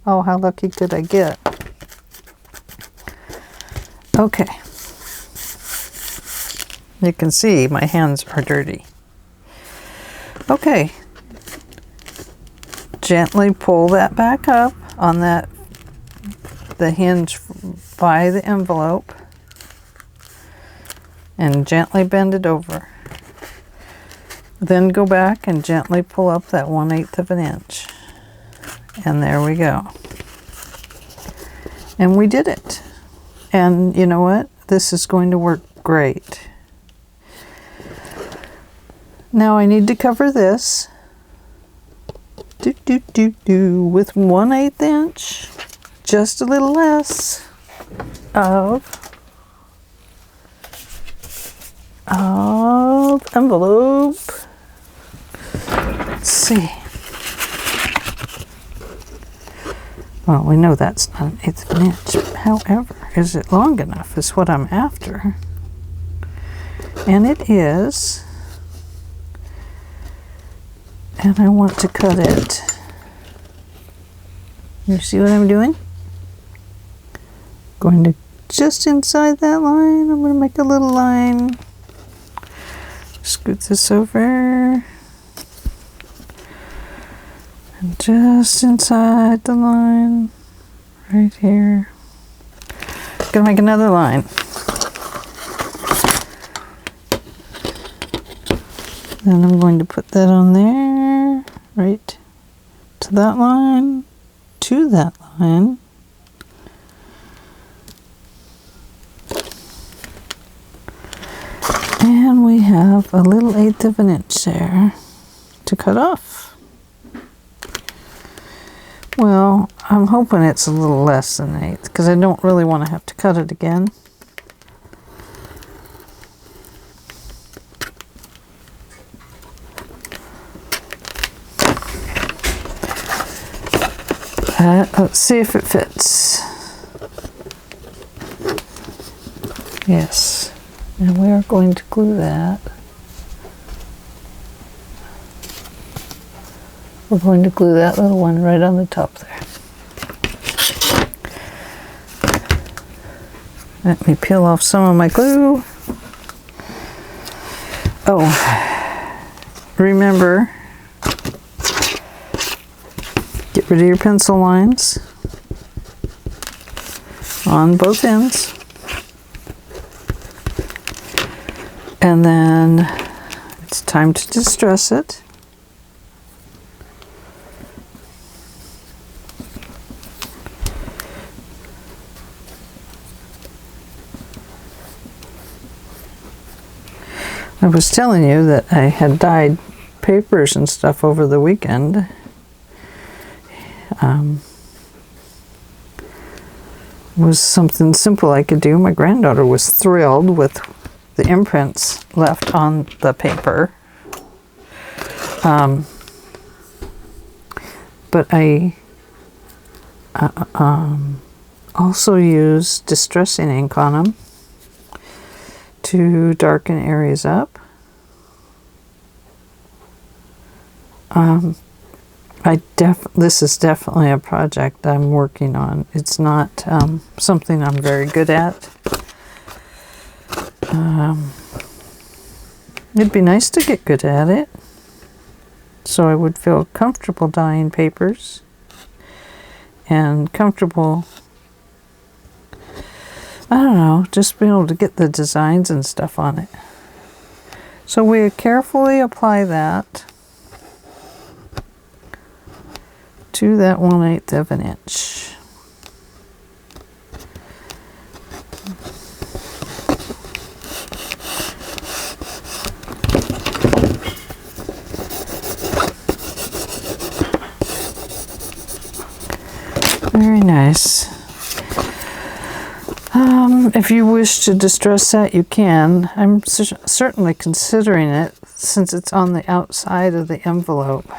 Oh, how lucky could I get? Okay. You can see my hands are dirty. Okay. Gently pull that back up on the hinge by the envelope. And gently bend it over. Then go back and gently pull up that 1/8 of an inch. And there we go. And we did it. And you know what? This is going to work great. Now I need to cover this with 1/8 inch, just a little less of envelope. Let's see. Well, we know that's not 1/8 of an inch. However, is it long enough is what I'm after. And it is. And I want to cut it. You see what I'm doing? Going to just inside that line. I'm going to make a little line. Scoot this over. And just inside the line. Right here. Gonna make another line. Then I'm going to put that on there. Right to that line. To that line. And we have a little 1/8 of an inch there to cut off. Well, I'm hoping it's a little less than 1/8 because I don't really want to have to cut it again. Let's see if it fits. Yes. And we are going to glue that. We're going to glue that little one right on the top there. Let me peel off some of my glue. Oh, remember, get rid of your pencil lines on both ends. And then it's time to distress it. I was telling you that I had dyed papers and stuff over the weekend. Was something simple I could do. My granddaughter was thrilled with the imprints left on the paper. But I also use distressing ink on them to darken areas up. This is definitely a project I'm working on. It's not something I'm very good at. It'd be nice to get good at it, so I would feel comfortable dyeing papers and comfortable, I don't know, just be able to get the designs and stuff on it. So we carefully apply that to that 1/8 of an inch. Very nice. If you wish to distress that, you can. I'm certainly considering it since it's on the outside of the envelope.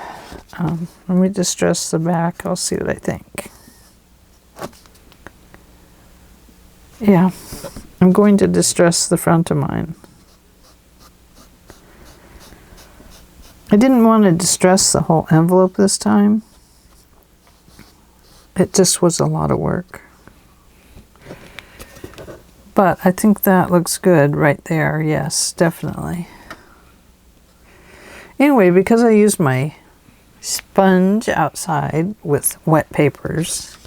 Let me distress the back. I'll see what I think. Yeah, I'm going to distress the front of mine. I didn't want to distress the whole envelope this time. It just was a lot of work. But I think that looks good right there. Yes, definitely. Anyway, because I used my sponge outside with wet papers,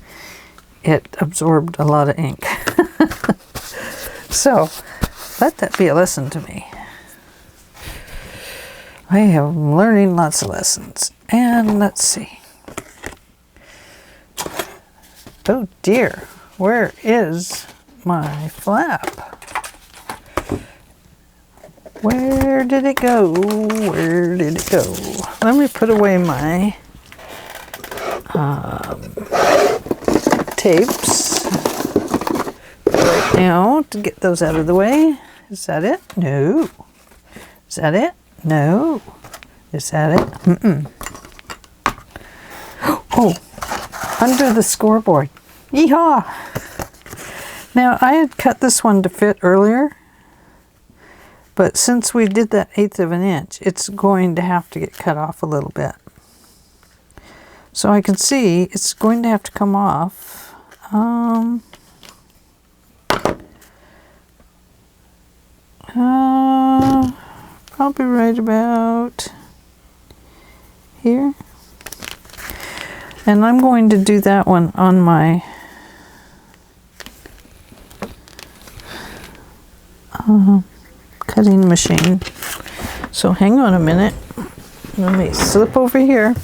it absorbed a lot of ink. So let that be a lesson to me. I am learning lots of lessons. And let's see. Oh dear, where is my flap? Where did it go? Where did it go? Let me put away my tapes right now to get those out of the way. Is that it? No. Is that it? No. Is that it? Mm-mm. Oh, under the scoreboard. Yeehaw! Now, I had cut this one to fit earlier, but since we did that 1/8 of an inch, it's going to have to get cut off a little bit. So I can see it's going to have to come off. Probably right about here. And I'm going to do that one on my cutting machine. So hang on a minute. Let me slip over here.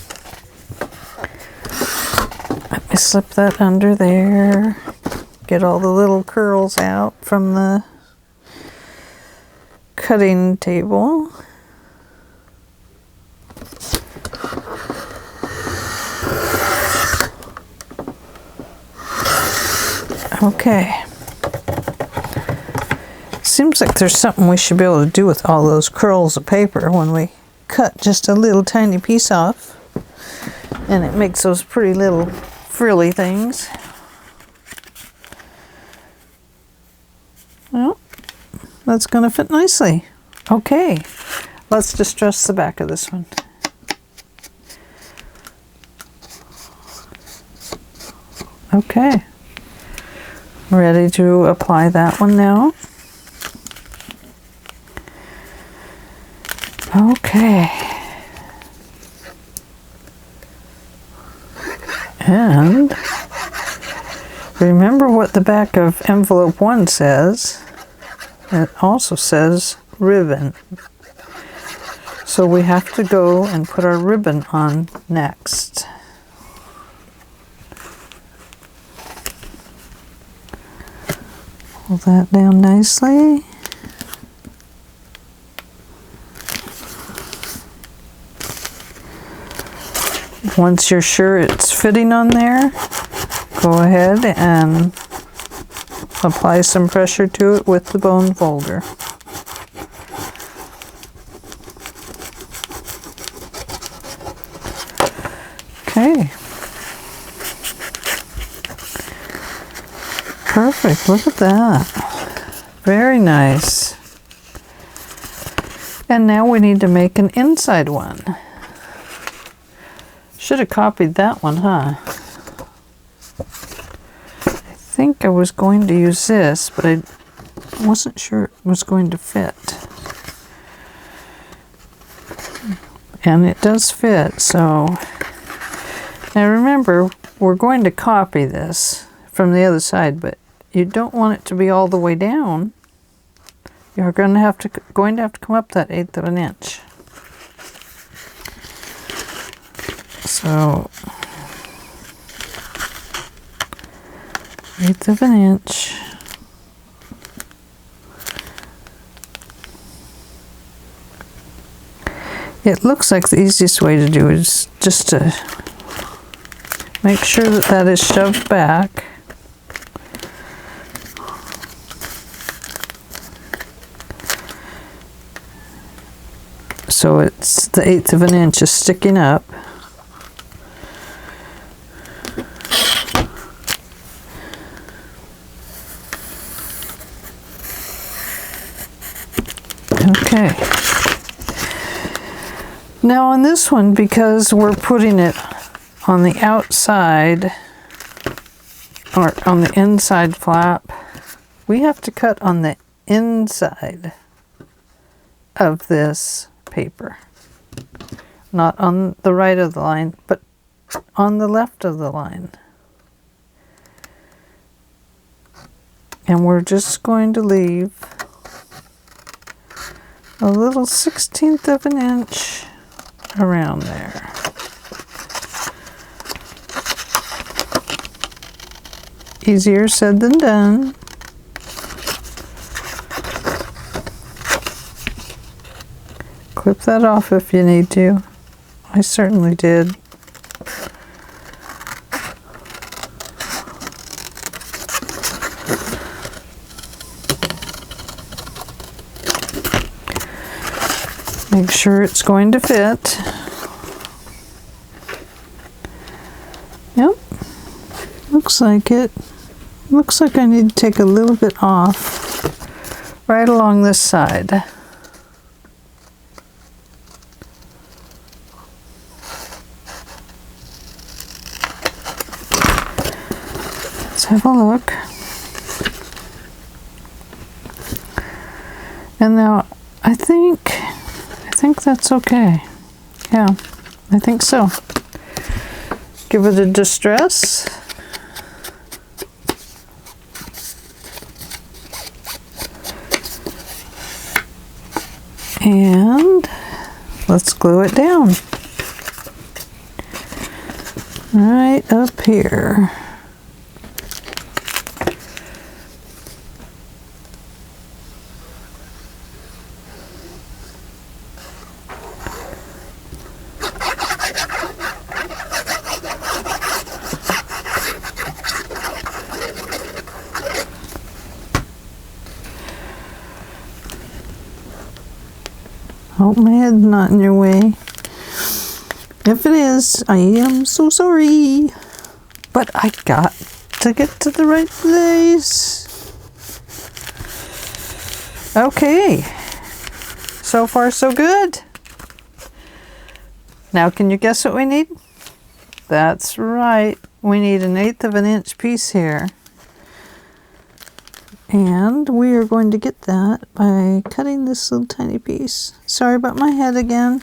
Let me slip that under there. Get all the little curls out from the cutting table. Okay. Seems like there's something we should be able to do with all those curls of paper when we cut just a little tiny piece off. And it makes those pretty little frilly things. Well, that's going to fit nicely. Okay, let's distress the back of this one. Okay, ready to apply that one now. Okay. And remember what the back of envelope 1 says. It also says ribbon. So we have to go and put our ribbon on next. Pull that down nicely. Once you're sure it's fitting on there, go ahead and apply some pressure to it with the bone folder. Okay. Perfect, look at that. Very nice. And now we need to make an inside one. Should have copied that one, huh? I think I was going to use this, but I wasn't sure it was going to fit. And it does fit, so... Now remember, we're going to copy this from the other side, but you don't want it to be all the way down. You're going to have to come up that 1/8 of an inch. So 1/8 of an inch. It looks like the easiest way to do it is just to make sure that that is shoved back. So it's the 1/8 of an inch is sticking up. Okay. Now on this one, because we're putting it on the outside or on the inside flap, we have to cut on the inside of this paper. Not on the right of the line, but on the left of the line. And we're just going to leave a little 1/16 of an inch around there. Easier said than done. Clip that off if you need to. I certainly did. Make sure it's going to fit. Yep, looks like it. Looks like I need to take a little bit off right along this side. Let's have a look. And now I think that's okay. Yeah, I think so. Give it a distress. And let's glue it down. Right up here. Hope my head's not in your way. If it is, I am so sorry. But I got to get to the right place. Okay. So far, so good. Now, can you guess what we need? That's right. We need an 1/8 of an inch piece here. And we are going to get that by cutting this little tiny piece. Sorry about my head again.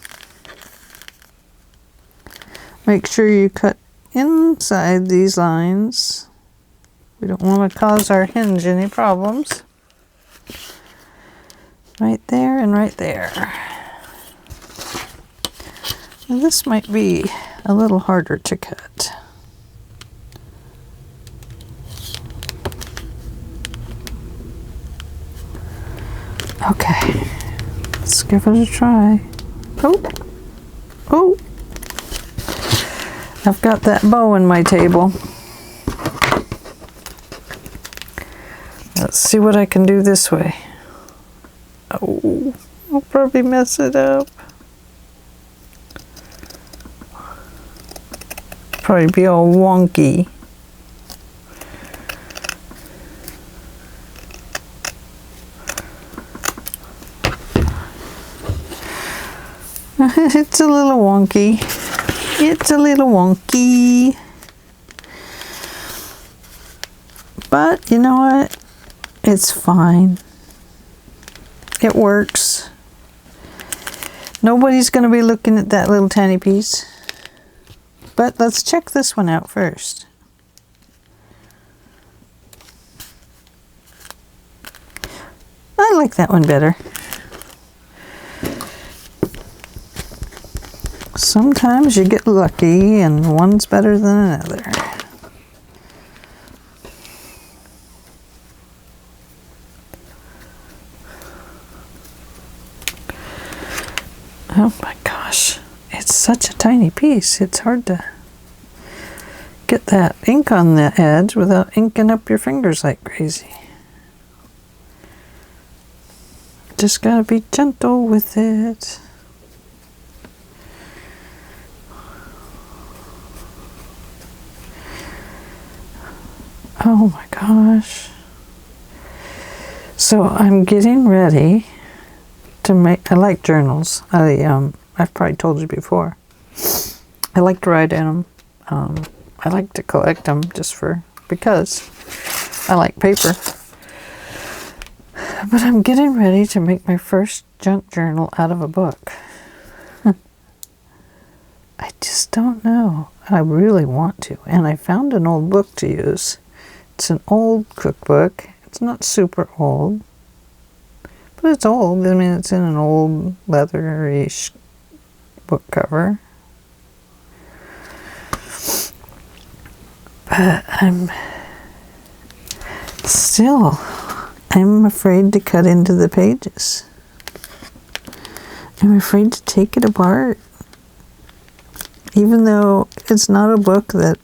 Make sure you cut inside these lines. We don't want to cause our hinge any problems. Right there and right there. Now this might be a little harder to cut. Okay, let's give it a try. Oh, I've got that bow in my table. Let's see what I can do this way. Oh, I'll probably mess it up. Probably be all wonky. It's a little wonky. It's a little wonky. But you know what? It's fine. It works. Nobody's going to be looking at that little tiny piece. But let's check this one out first. I like that one better. Sometimes you get lucky and one's better than another. Oh my gosh, it's such a tiny piece. It's hard to get that ink on the edge without inking up your fingers like crazy. Just gotta be gentle with it. Oh my gosh. So I'm getting ready to make, I like journals. I've probably told you before. I like to write in them. I like to collect them just because I like paper. But I'm getting ready to make my first junk journal out of a book. I just don't know. I really want to. And I found an old book to use. It's an old cookbook. It's not super old. But it's old. I mean, it's in an old leather-ish book cover. But I'm afraid to cut into the pages. I'm afraid to take it apart. Even though it's not a book that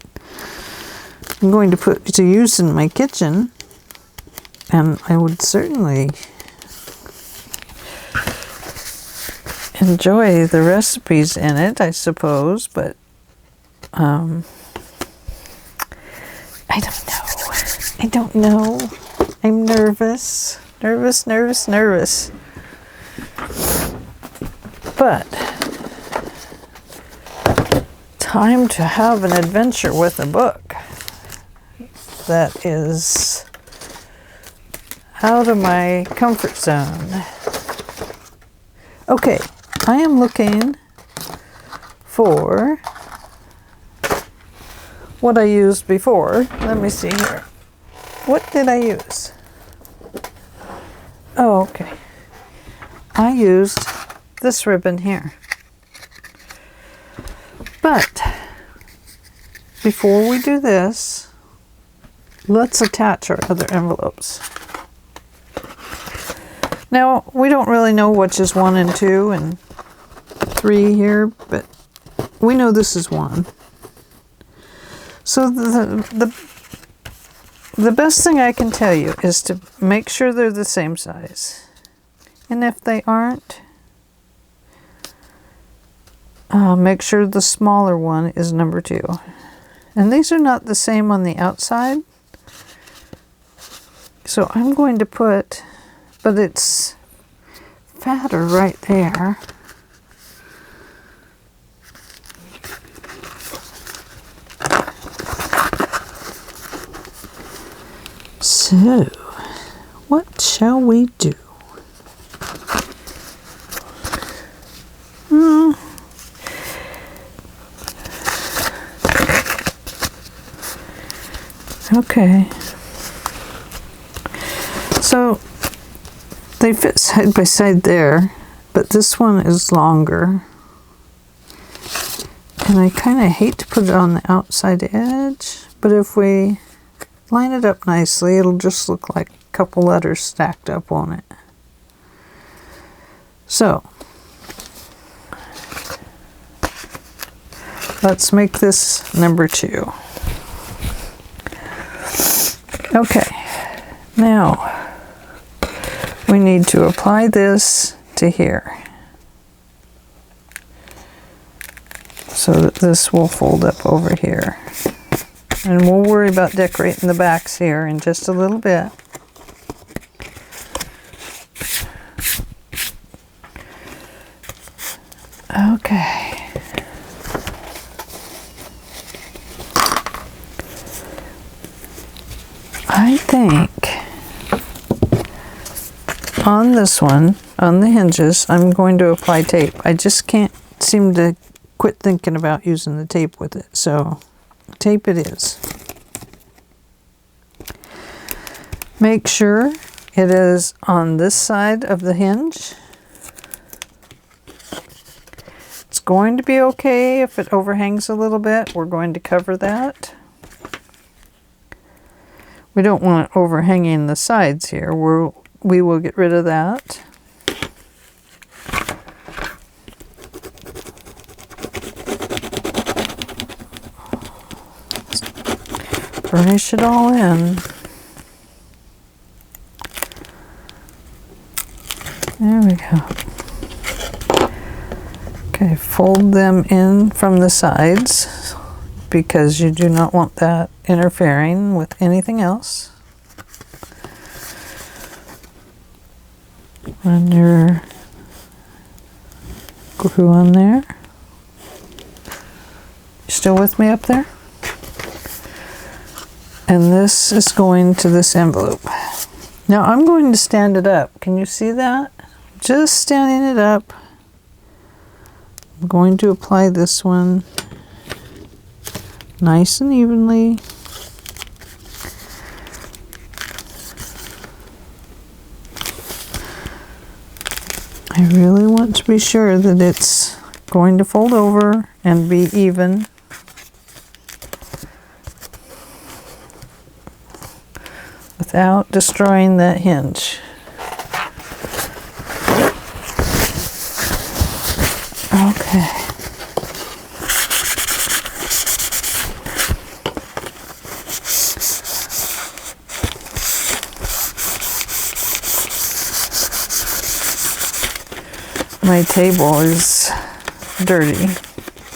I'm going to put to use in my kitchen. And I would certainly enjoy the recipes in it, I suppose, but I don't know. I'm nervous. Nervous. But time to have an adventure with a book that is out of my comfort zone. Okay, I am looking for what I used before. Let me see here. What did I use? Oh, okay. I used this ribbon here. But before we do this, let's attach our other envelopes. Now, we don't really know which is 1 and 2 and 3 here, but we know this is 1. So the best thing I can tell you is to make sure they're the same size. And if they aren't, make sure the smaller one is number 2. And these are not the same on the outside. So I'm going to put, but it's fatter right there. So, what shall we do? Okay. So, they fit side by side there, but this one is longer. And I kind of hate to put it on the outside edge, but if we line it up nicely, it'll just look like a couple letters stacked up on it. So, let's make this number 2. Okay, now we need to apply this to here so that this will fold up over here. And we'll worry about decorating the backs here in just a little bit. Okay. I think on this one, on the hinges, I'm going to apply tape. I just can't seem to quit thinking about using the tape with it. So tape it is. Make sure it is on this side of the hinge. It's going to be okay if it overhangs a little bit. We're going to cover that. We don't want it overhanging the sides here. We will get rid of that. Burnish it all in. There we go. Okay, fold them in from the sides because you do not want that interfering with anything else. Run your glue on there. You still with me up there? And this is going to this envelope. Now I'm going to stand it up. Can you see that? Just standing it up. I'm going to apply this one nice and evenly. I really want to be sure that it's going to fold over and be even. Without destroying that hinge. Okay. My table is dirty.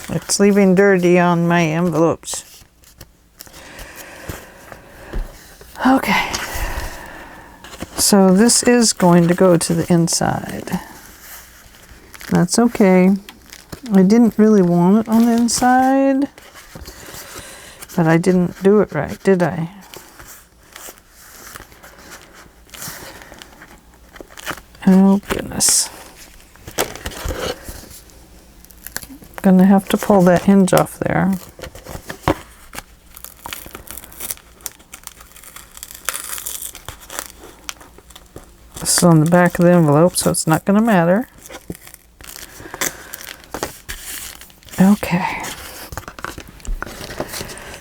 It's leaving dirty on my envelopes. Okay. So this is going to go to the inside. That's okay. I didn't really want it on the inside, but I didn't do it right, did I? Oh goodness. Gonna have to pull that hinge off there. This is on the back of the envelope, so it's not gonna matter. Okay.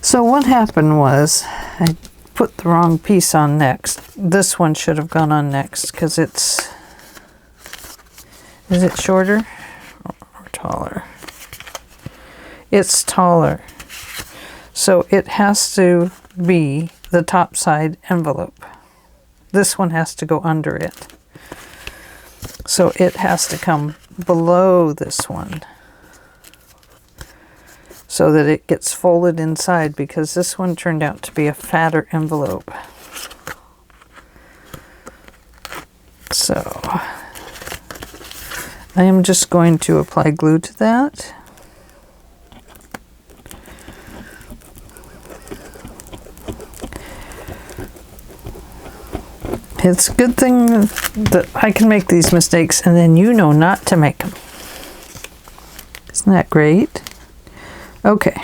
So what happened was I put the wrong piece on next. This one should have gone on next because it's, is it shorter or taller? It's taller. So it has to be the top side envelope. This one has to go under it. So it has to come below this one so that it gets folded inside, because this one turned out to be a fatter envelope. So I am just going to apply glue to that. It's a good thing that I can make these mistakes and then you know not to make them. Isn't that great? Okay.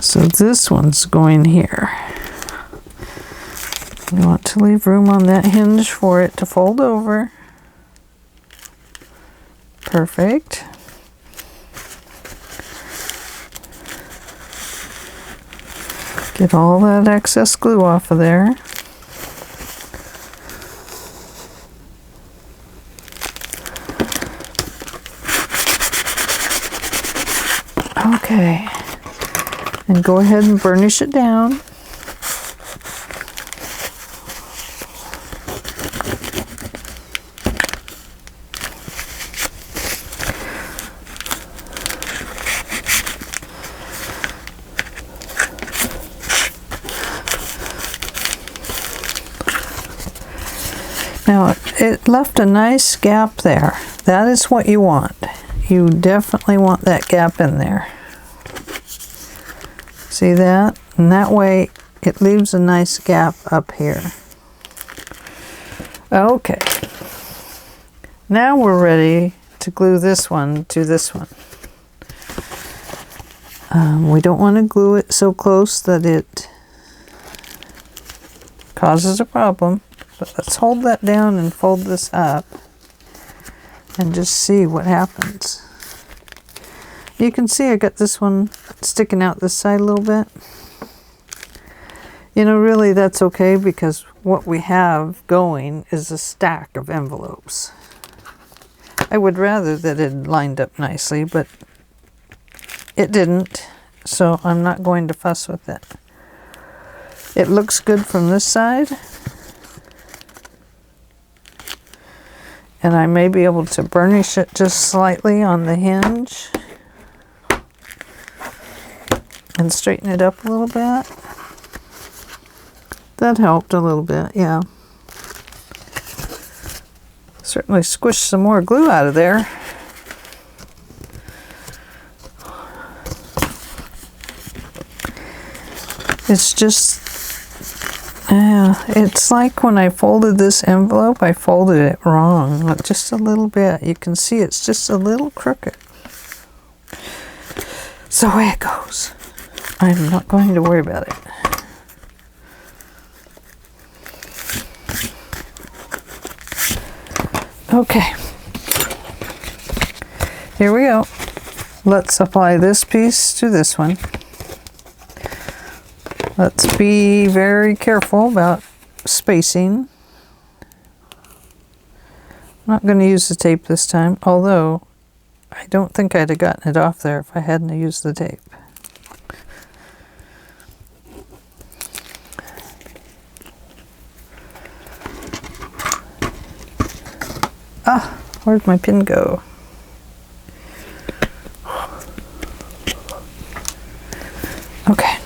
So this one's going here. You want to leave room on that hinge for it to fold over. Perfect. Get all that excess glue off of there. Okay. And go ahead and burnish it down. Now, it left a nice gap there. That is what you want. You definitely want that gap in there. See that? And that way it leaves a nice gap up here. Okay. Now we're ready to glue this one to this one. We don't want to glue it so close that it causes a problem. But let's hold that down and fold this up and just see what happens. You can see I got this one sticking out this side a little bit. You know, really that's okay because what we have going is a stack of envelopes. I would rather that it lined up nicely, but it didn't, so I'm not going to fuss with it. It looks good from this side. And I may be able to burnish it just slightly on the hinge and straighten it up a little bit. That helped a little bit, yeah. Certainly squished some more glue out of there. It's just, it's like when I folded this envelope, I folded it wrong, just a little bit. You can see it's just a little crooked. So away it goes. I'm not going to worry about it. Okay, here we go. Let's apply this piece to this one. Let's be very careful about spacing. I'm not going to use the tape this time, although I don't think I'd have gotten it off there if I hadn't used the tape. Ah, where'd my pin go? Okay.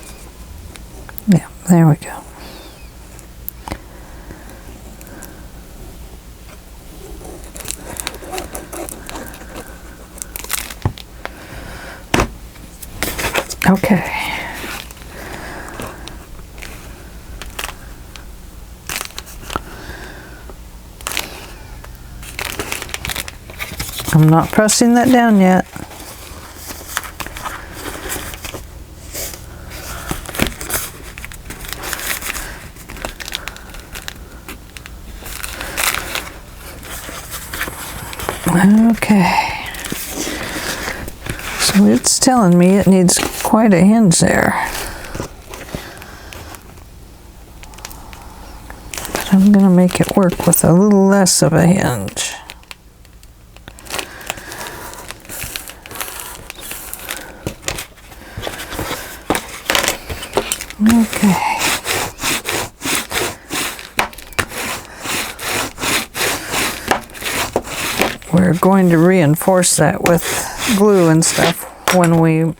Yeah, there we go. Okay. I'm not pressing that down yet. Okay. So it's telling me it needs quite a hinge there. But I'm going to make it work with a little less of a hinge. Okay. We're going to reinforce that with glue and stuff when we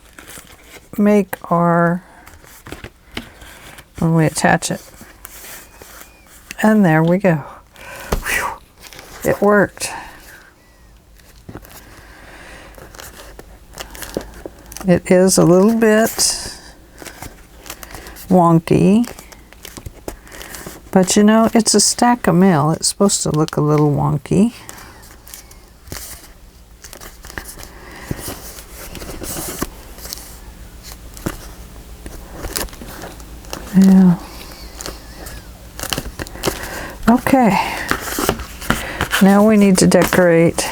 attach it. And there we go. Whew. It worked. It is a little bit wonky, but you know, it's a stack of mail. It's supposed to look a little wonky. Yeah. Okay. Now we need to decorate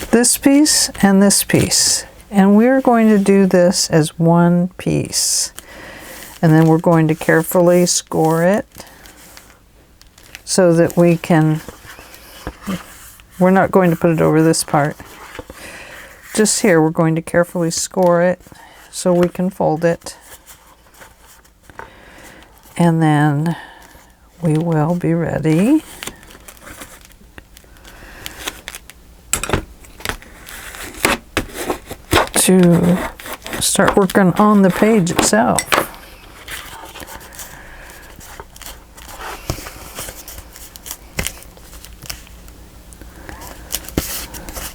this piece and this piece. And we're going to do this as one piece. And then we're going to carefully score it so that we can, we're not going to put it over this part. Just here, we're going to carefully score it so we can fold it. And then we will be ready to start working on the page itself.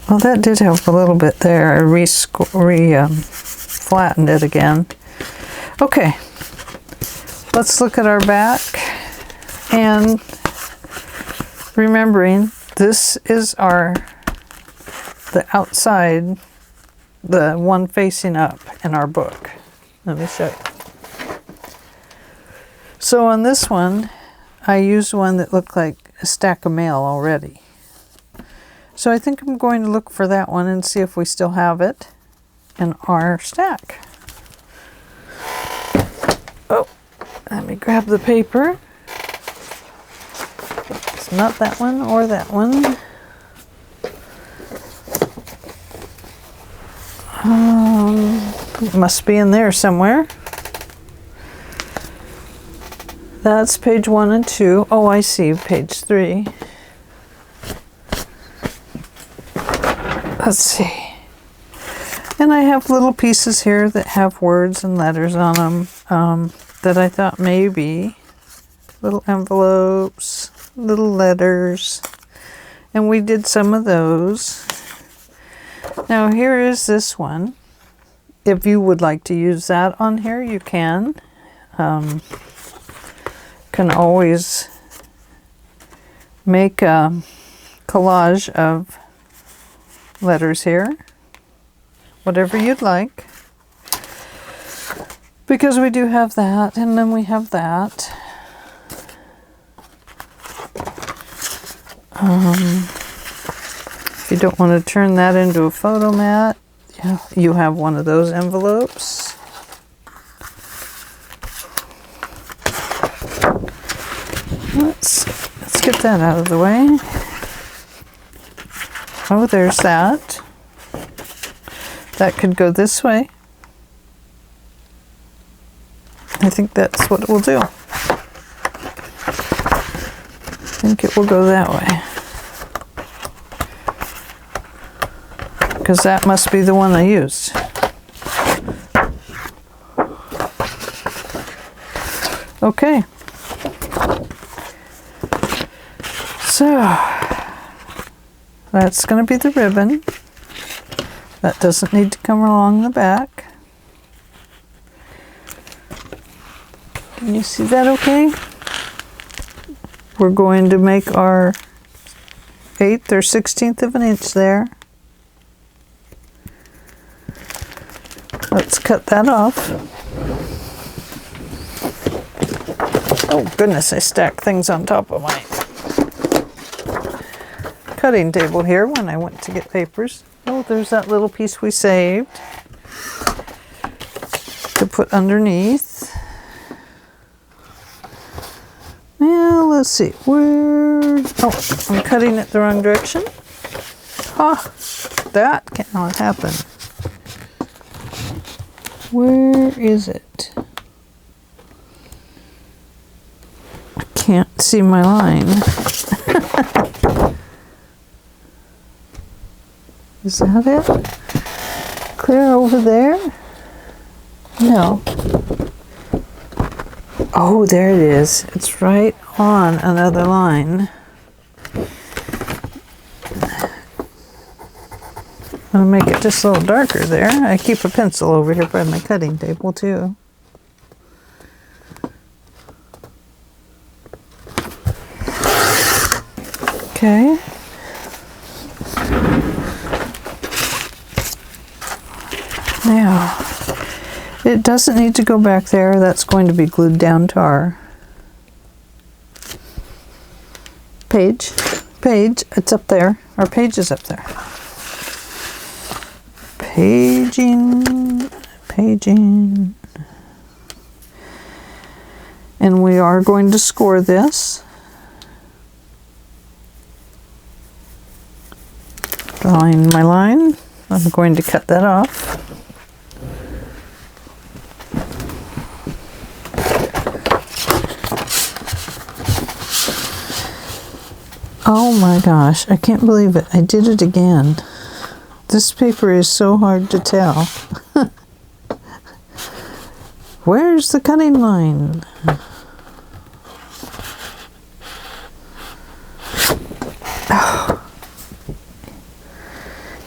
Well, that did help a little bit there. I flattened it again. Okay, let's look at our back, and remembering this is the outside, the one facing up in our book. Let me show you. So on this one, I used one that looked like a stack of mail already. So I think I'm going to look for that one and see if we still have it in our stack. Oh, let me grab the paper. It's not that one or that one. It must be in there somewhere. That's page 1 and 2. Oh, I see, page 3. Let's see. And I have little pieces here that have words and letters on them that I thought maybe little envelopes, little letters, and we did some of those. Now here is this one. If you would like to use that on here, you can. Can always make a collage of letters here, whatever you'd like, because we do have that, and then we have that. If you don't want to turn that into a photo mat, you have one of those envelopes. Let's get that out of the way. Oh, there's that. That could go this way. I think that's what it will do. I think it will go that way. Because that must be the one I used. Okay. So, that's going to be the ribbon. That doesn't need to come along the back. Can you see that okay? We're going to make our 1/8 or 1/16 of an inch there. Let's cut that off. Oh goodness, I stacked things on top of my cutting table here when I went to get papers. Oh, there's that little piece we saved to put underneath. Now, let's see, oh, I'm cutting it the wrong direction. Ah, that cannot happen. Where is it? I can't see my line. Is that it? Clear over there? No. Oh, there it is. It's right on another line. I'm going to make it just a little darker there. I keep a pencil over here by my cutting table too. Okay. Now, it doesn't need to go back there. That's going to be glued down to our page. It's up there. Our page is up there. Paging. And we are going to score this. Drawing my line. I'm going to cut that off. Oh my gosh, I can't believe it. I did it again. This paper is so hard to tell. Where's the cutting line? Oh.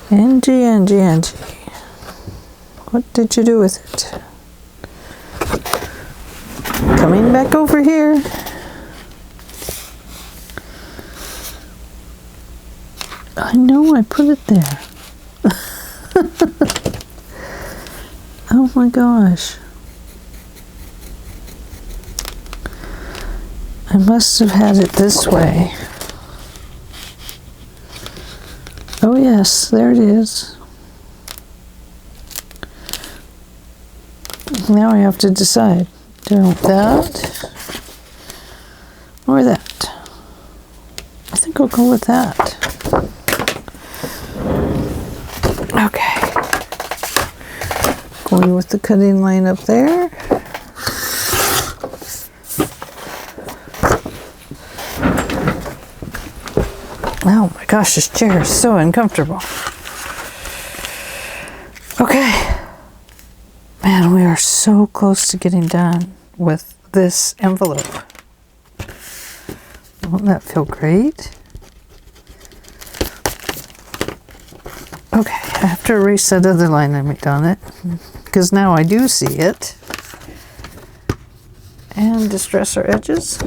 Angie. What did you do with it? Coming back over here. I know I put it there. Oh my gosh. I must have had it this way. Oh yes, there it is. Now I have to decide. Do I want that or that? I think I'll go with that. Okay. Going with the cutting line up there. Oh my gosh, this chair is so uncomfortable. Okay. Man, we are so close to getting done with this envelope. Won't that feel great? Okay, I have to erase that other line I made on it, because now I do see it. And distress our edges.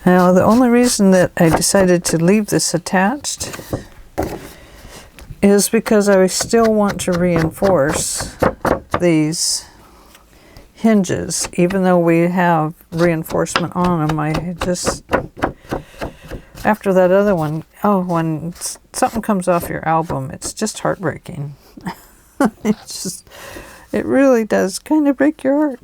Now, the only reason that I decided to leave this attached is because I still want to reinforce these hinges. Even though we have reinforcement on them, I just, after that other one, oh, when something comes off your album, it's just heartbreaking. It really does kind of break your heart.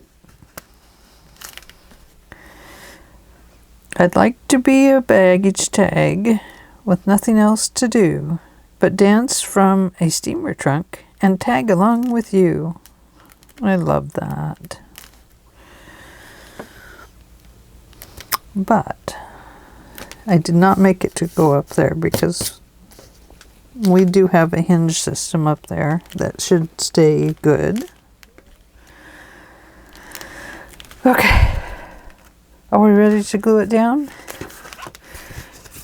I'd like to be a baggage tag with nothing else to do but dance from a steamer trunk and tag along with you. I love that. But I did not make it to go up there because we do have a hinge system up there that should stay good. Okay. Are we ready to glue it down?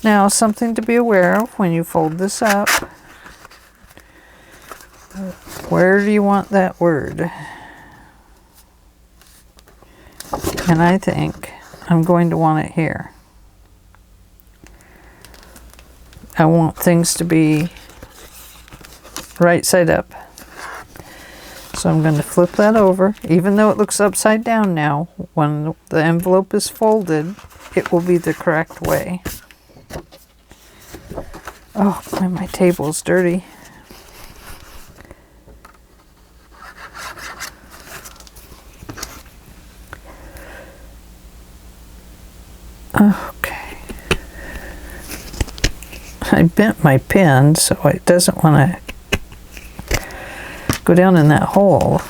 Now, something to be aware of when you fold this up. Where do you want that word? And I think I'm going to want it here. I want things to be right side up. So I'm going to flip that over. Even though it looks upside down now, when the envelope is folded, it will be the correct way. Oh, boy, my table's dirty. Okay. I bent my pen so it doesn't want to go down in that hole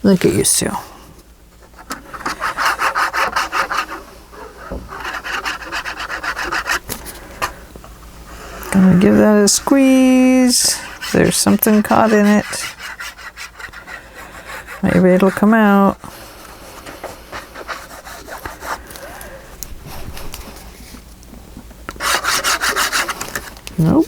like it used to. Gonna give that a squeeze. There's something caught in it. Maybe it'll come out. Nope.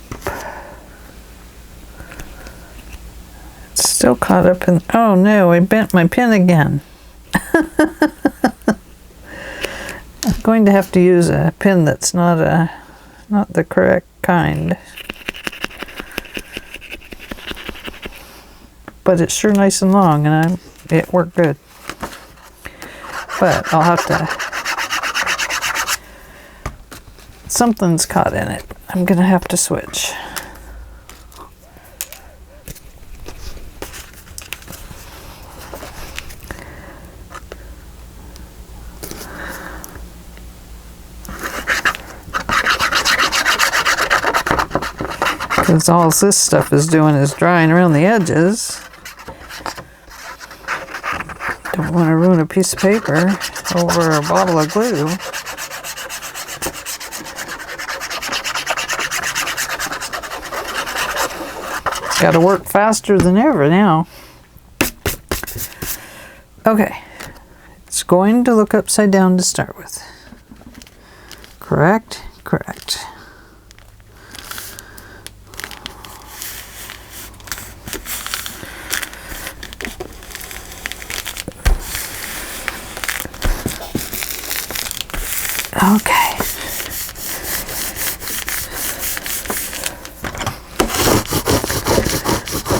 Still caught up in, oh no, I bent my pen again. I'm going to have to use a pen that's not the correct kind. But it's sure nice and long, and it worked good. But I'll have to, something's caught in it. I'm gonna have to switch. Because all this stuff is doing is drying around the edges. Don't want to ruin a piece of paper over a bottle of glue. Got to work faster than ever now. Okay. It's going to look upside down to start with. Correct? Correct. Okay.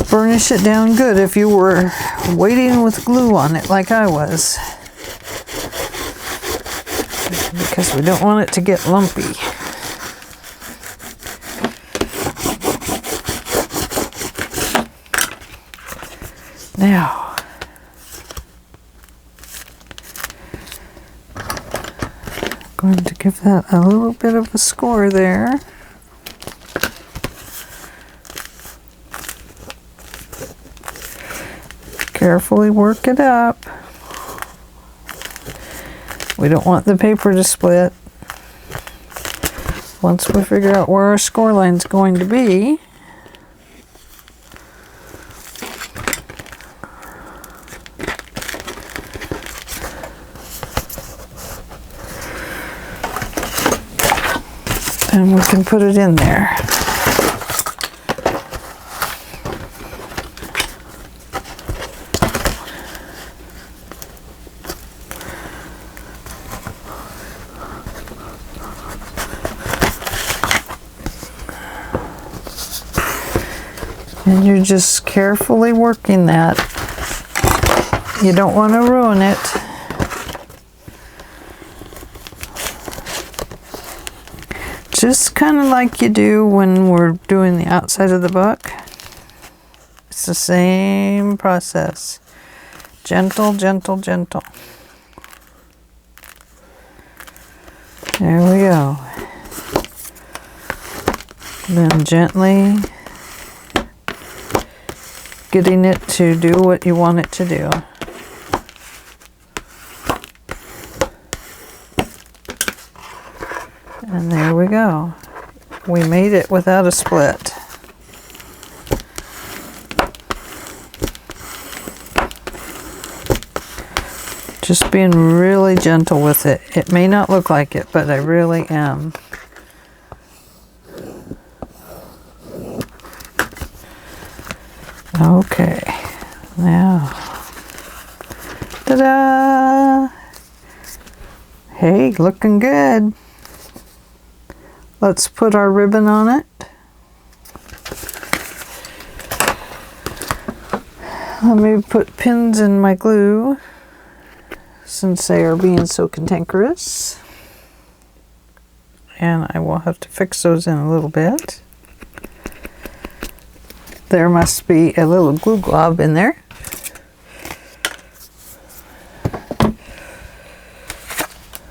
Burnish it down good if you were waiting with glue on it like I was, because we don't want it to get lumpy. Now, I'm going to give that a little bit of a score there. Carefully work it up. We don't want the paper to split. Once we figure out where our score line's going to be, and we can put it in there. And you're just carefully working that. You don't want to ruin it. Just kind of like you do when we're doing the outside of the book. It's the same process. Gentle, gentle, gentle. There we go. Then gently getting it to do what you want it to do. And there we go. We made it without a split. Just being really gentle with it. It may not look like it, but I really am. Okay, now, ta-da! Hey, looking good. Let's put our ribbon on it. Let me put pins in my glue since they are being so cantankerous. And I will have to fix those in a little bit. There must be a little glue glob in there.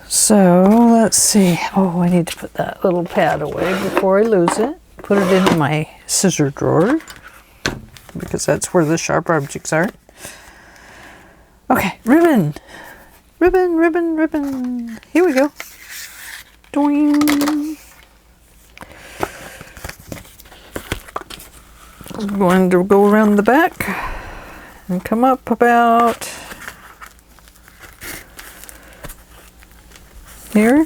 So let's see. Oh, I need to put that little pad away before I lose it. Put it in my scissor drawer because that's where the sharp objects are. Okay, ribbon. Ribbon, ribbon, ribbon. Here we go. Doing. I'm going to go around the back and come up about here.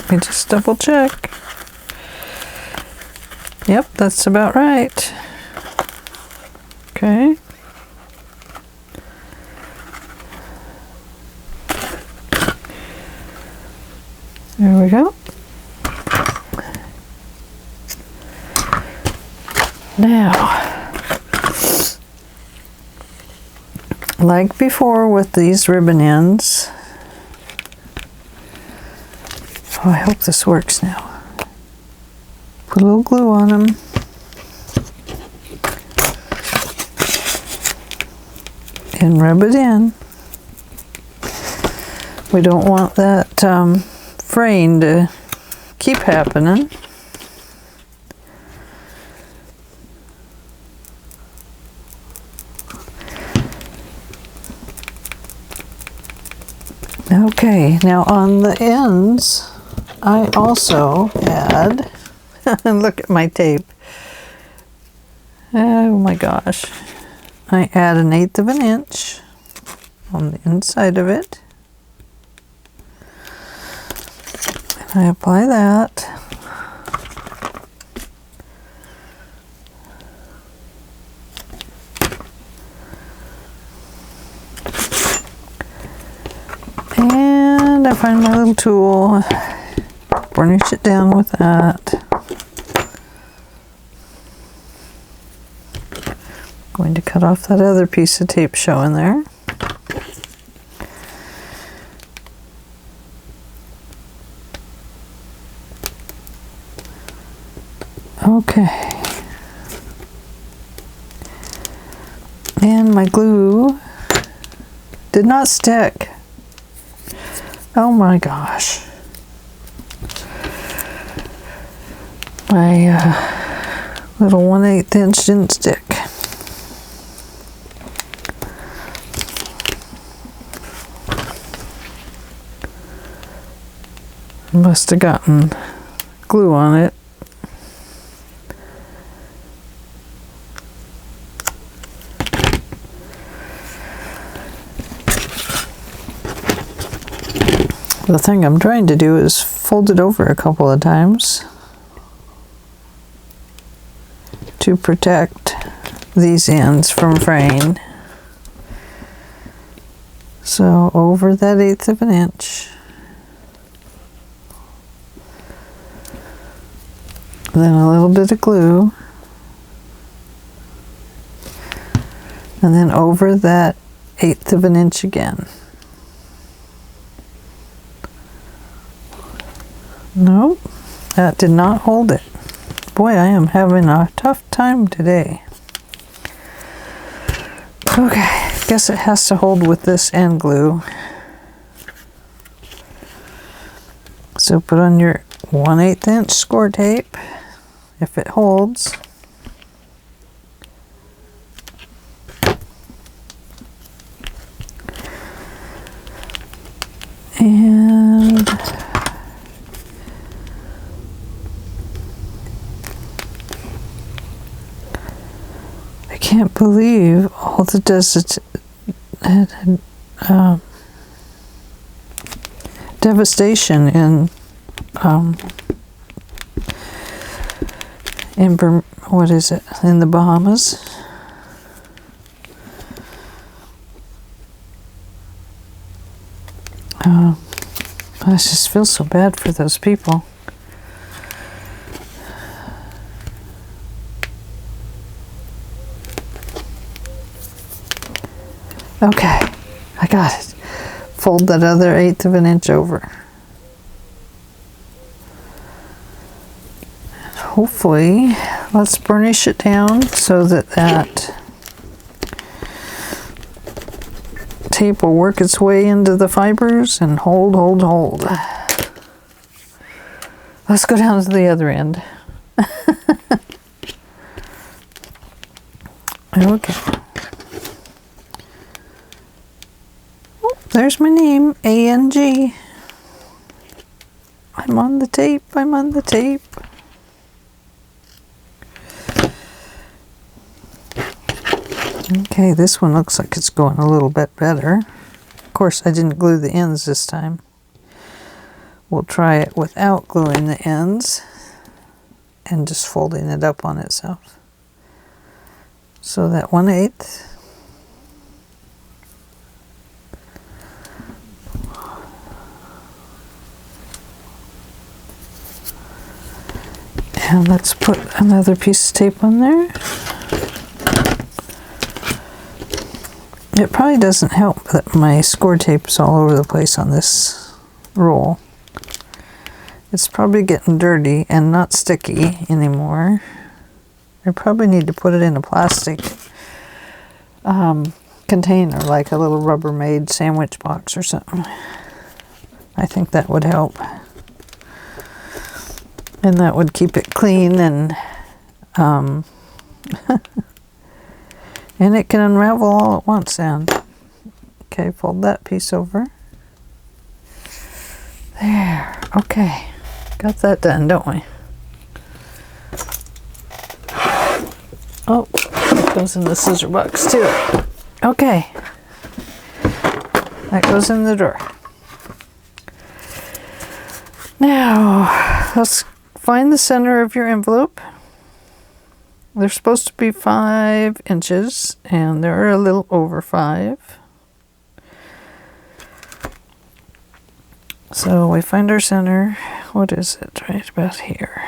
Let me just double check. Yep, that's about right. Okay. There we go. Now, like before with these ribbon ends, oh, I hope this works now. Put a little glue on them. And rub it in. We don't want that fraying to keep happening. Okay, now on the ends, I also add, look at my tape. Oh my gosh. I add 1/8 of an inch on the inside of it. And I apply that. I find my little tool, burnish it down with that. Going to cut off that other piece of tape showing there. Okay. And my glue did not stick. Oh my gosh. My little 1/8 inch didn't stick. Must have gotten glue on it. The thing I'm trying to do is fold it over a couple of times to protect these ends from fraying. So over that 1/8 of an inch. Then a little bit of glue. And then over that 1/8 of an inch again. Nope, that did not hold it. Boy, I am having a tough time today. Okay, guess it has to hold with this end glue. So put on your 1/8 inch score tape, if it holds. And I can't believe all that does is devastation in what is it, in the Bahamas. I just feel so bad for those people. Okay, I got it. Fold that other 1/8 of an inch over. And hopefully, let's burnish it down so that that tape will work its way into the fibers and hold. Let's go down to the other end. Okay. Oh, there's my name, ANG. I'm on the tape, I'm on the tape. Okay, this one looks like it's going a little bit better. Of course, I didn't glue the ends this time. We'll try it without gluing the ends and just folding it up on itself. So that 1/8. And let's put another piece of tape on there. It probably doesn't help that my score tape is all over the place on this roll. It's probably getting dirty and not sticky anymore. I probably need to put it in a plastic container, like a little Rubbermaid sandwich box or something. I think that would help. And that would keep it clean and and it can unravel all at once. And okay, fold that piece over. There, okay. Got that done, don't we? Oh, it goes in the scissor box too. Okay. That goes in the drawer. Now, let's find the center of your envelope. They're supposed to be 5 inches, and they're a little over 5. So we find our center. What is it? Right about here.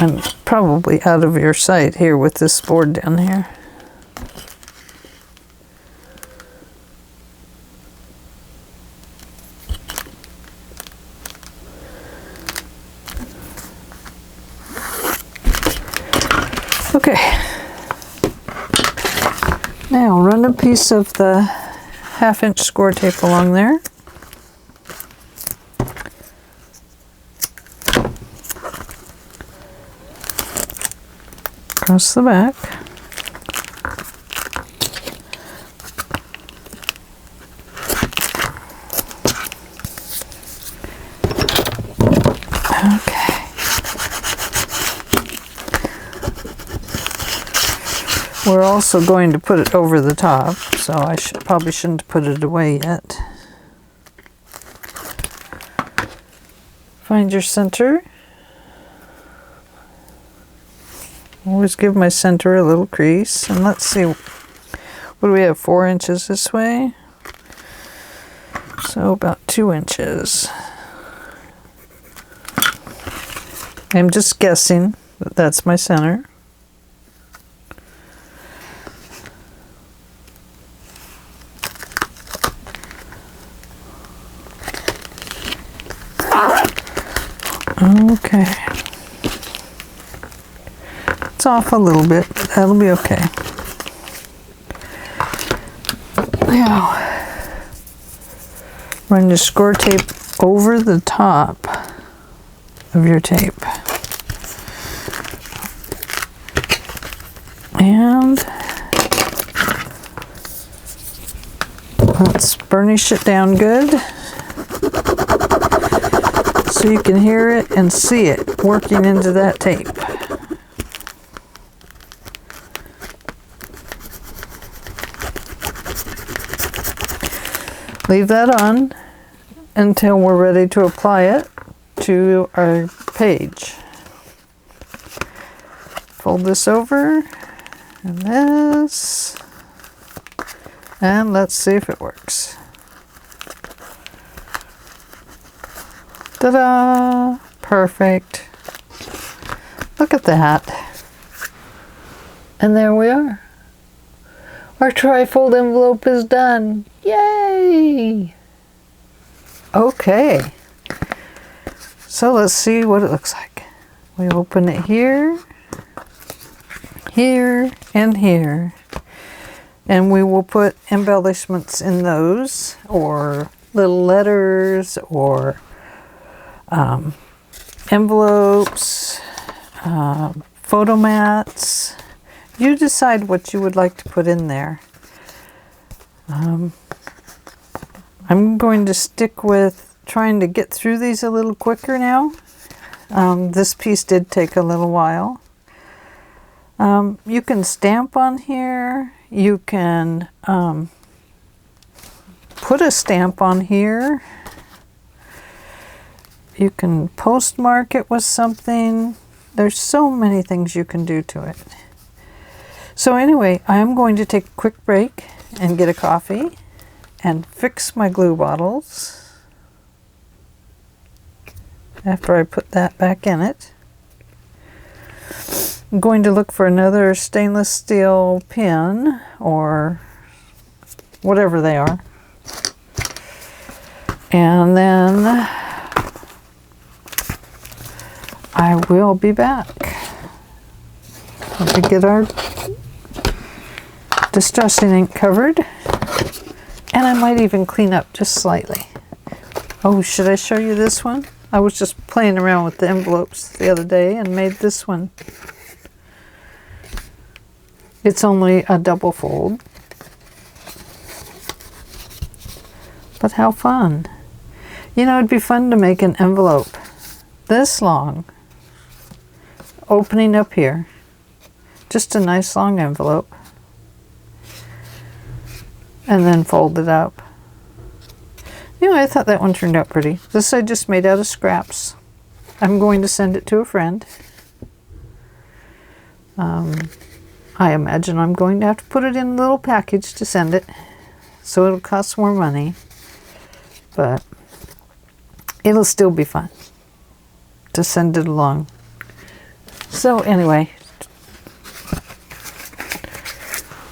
I'm probably out of your sight here with this board down here. Okay. Now run a piece of the 1/2 inch score tape along there. Across the back. Okay. We're also going to put it over the top, so I probably shouldn't put it away yet. Find your center. Always give my center a little crease, and let's see, what do we have, 4 inches this way? So about 2 inches. I'm just guessing that that's my center. Okay. It's off a little bit, but that'll be okay. Now, run your score tape over the top of your tape. And let's burnish it down good so you can hear it and see it working into that tape. Leave that on until we're ready to apply it to our page. Fold this over and this, and let's see if it works. Ta-da! Perfect. Look at that. And there we are. Our trifold envelope is done. Yay! Okay. So let's see what it looks like. We open it here, here, and here. And we will put embellishments in those, or little letters, or envelopes, photo mats. You decide what you would like to put in there. I'm going to stick with trying to get through these a little quicker now. This piece did take a little while. You can stamp on here. You can put a stamp on here. You can postmark it with something. There's so many things you can do to it. So anyway, I'm going to take a quick break and get a coffee and fix my glue bottles after I put that back in it. I'm going to look for another stainless steel pin or whatever they are. And then I will be back. Let me get our distressing ink covered. And I might even clean up just slightly. Oh, should I show you this one? I was just playing around with the envelopes the other day and made this one. It's only a double fold. But how fun. You know, it'd be fun to make an envelope this long, opening up here. Just a nice long envelope. And then fold it up. Anyway, I thought that one turned out pretty. This I just made out of scraps. I'm going to send it to a friend. I imagine I'm going to have to put it in a little package to send it. so it'll cost more money, but it'll still be fun to send it along. So anyway,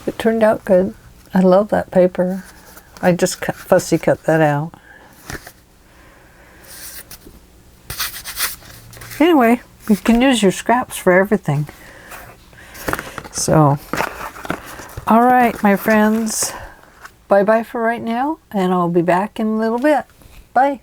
it turned out good. I love that paper. I just fussy cut that out. Anyway, you can use your scraps for everything. So, all right, my friends. Bye-bye for right now, and I'll be back in a little bit. Bye.